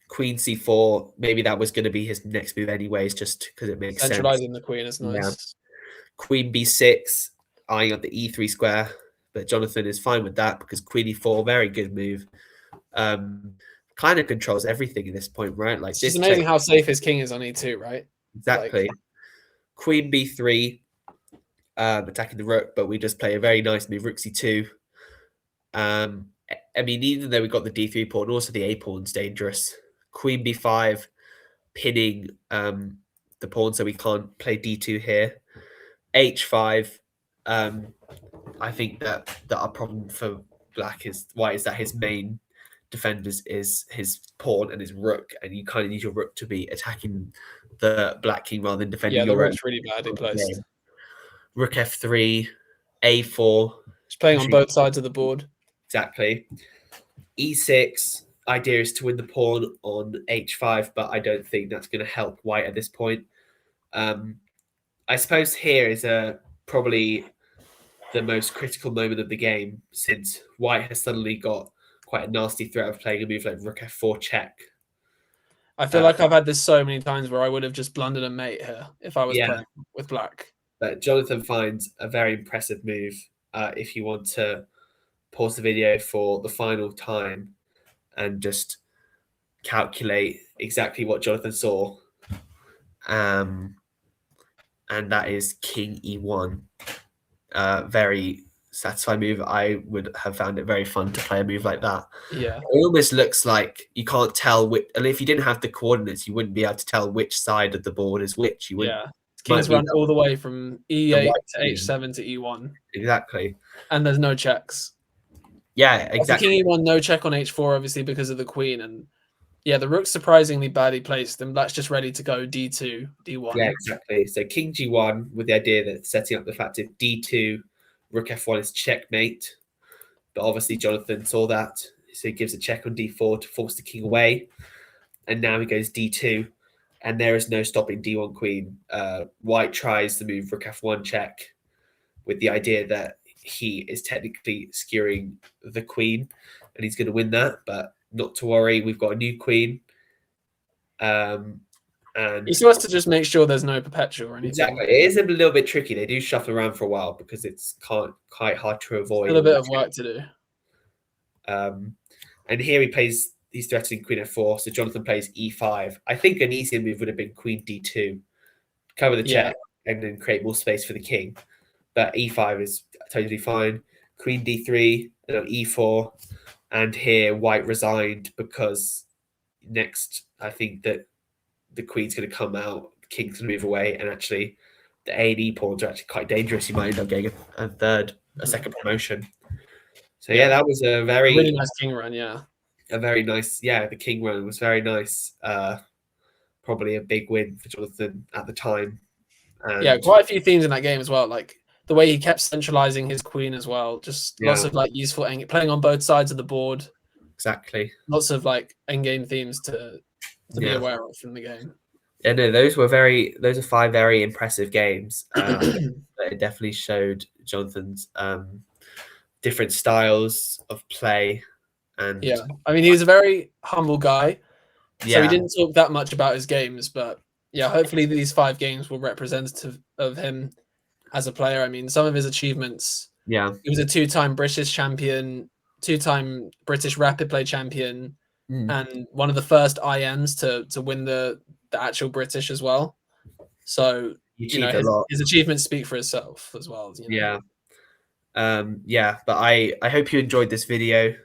A: Queen c4, maybe that was going to be his next move anyways, just because it makes sense.
B: Centralizing the queen is nice.
A: Yeah. Queen b6, eyeing up the e3 square, but Jonathan is fine with that because queen e4, very good move. kind of controls everything at this point, right? Like
B: It's
A: this
B: just amazing
A: check
B: how safe his king is on E2, right?
A: exactly. Queen B3, attacking the rook, but we just play a very nice move, rook C2. I mean, even though we got the D3 pawn, also the A pawn's dangerous. Queen B5, pinning the pawn so we can't play D2 here. H5. I think that our problem for black is that his main defenders is his pawn and his rook, and you kind of need your rook to be attacking the black king rather than defending
B: Yeah, the
A: your own.
B: rook's really badly placed.
A: Rook F3, A4.
B: He's playing on both sides of the board.
A: Exactly. E6. Idea is to win the pawn on H5, but I don't think that's going to help white at this point. I suppose here is probably the most critical moment of the game, since white has suddenly got quite a nasty threat of playing a move like rook F4 check.
B: I feel like I've had this so many times where I would have just blundered a mate here if I was playing with black.
A: But Jonathan finds a very impressive move. If you want to pause the video for the final time and just calculate exactly what Jonathan saw. And that is King E1. Very satisfying move. I would have found it very fun to play a move like that.
B: Yeah.
A: It almost looks like you can't tell which, and if you didn't have the coordinates, you wouldn't be able to tell which side of the board is which. You wouldn't.
B: Yeah. Kings run all the way from E8 to H7 to E1.
A: Exactly.
B: And there's no checks.
A: Yeah, exactly.
B: King E1, no check on H4, obviously, because of the queen. And yeah, the rook's surprisingly badly placed, and black's just ready to go D2, D1.
A: Yeah, exactly. So King G1 with the idea that setting up the fact that D2, rook F1 is checkmate. But obviously Jonathan saw that. So he gives a check on D4 to force the king away. And now he goes D2. And there is no stopping D1 queen. White tries to move rook F1 check with the idea that he is technically skewering the queen and he's going to win that. But not to worry, we've got a new queen. And
B: he still has to just make sure there's no perpetual or anything.
A: Exactly. It is a little bit tricky. They do shuffle around for a while because it's quite hard to avoid.
B: Still a bit of work to do.
A: And here he's threatening queen F4, so Jonathan plays E5. I think an easier move would have been queen D2, cover the check, and then create more space for the king. But E5 is totally fine. Queen D3, and on E4, and here white resigned because next I think that the queen's going to come out, the king's going to move away, and actually the A and E pawns are actually quite dangerous. You might end up getting a second promotion. So yeah, that was a really
B: nice king run. Yeah,
A: a very nice. Yeah, the king run was very nice. Probably a big win for Jonathan at the time. And
B: yeah, quite a few themes in that game as well. Like the way he kept centralizing his queen as well. Just lots of like useful playing on both sides of the board.
A: Exactly.
B: Lots of like endgame themes to be aware of from the game.
A: Yeah, no, those are 5 very impressive games. It definitely showed Jonathan's different styles of play. And
B: yeah, I mean, he was a very humble guy, so he didn't talk that much about his games. But yeah, hopefully these 5 games were representative of him as a player. I mean, some of his achievements.
A: Yeah,
B: he was a 2-time British champion, 2-time British rapid play champion, and one of the first IMs to win the actual British as well. So his achievements speak for itself as well.
A: Yeah. But I hope you enjoyed this video,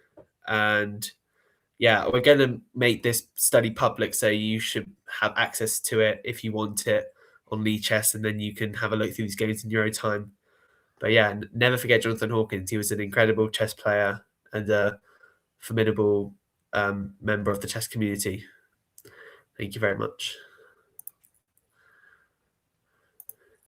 A: and we're going to make this study public, so you should have access to it if you want it on Lee Chess, and then you can have a look through these games in your own time. But yeah, never forget Jonathan Hawkins. He was an incredible chess player and a formidable member of the chess community. Thank you very much.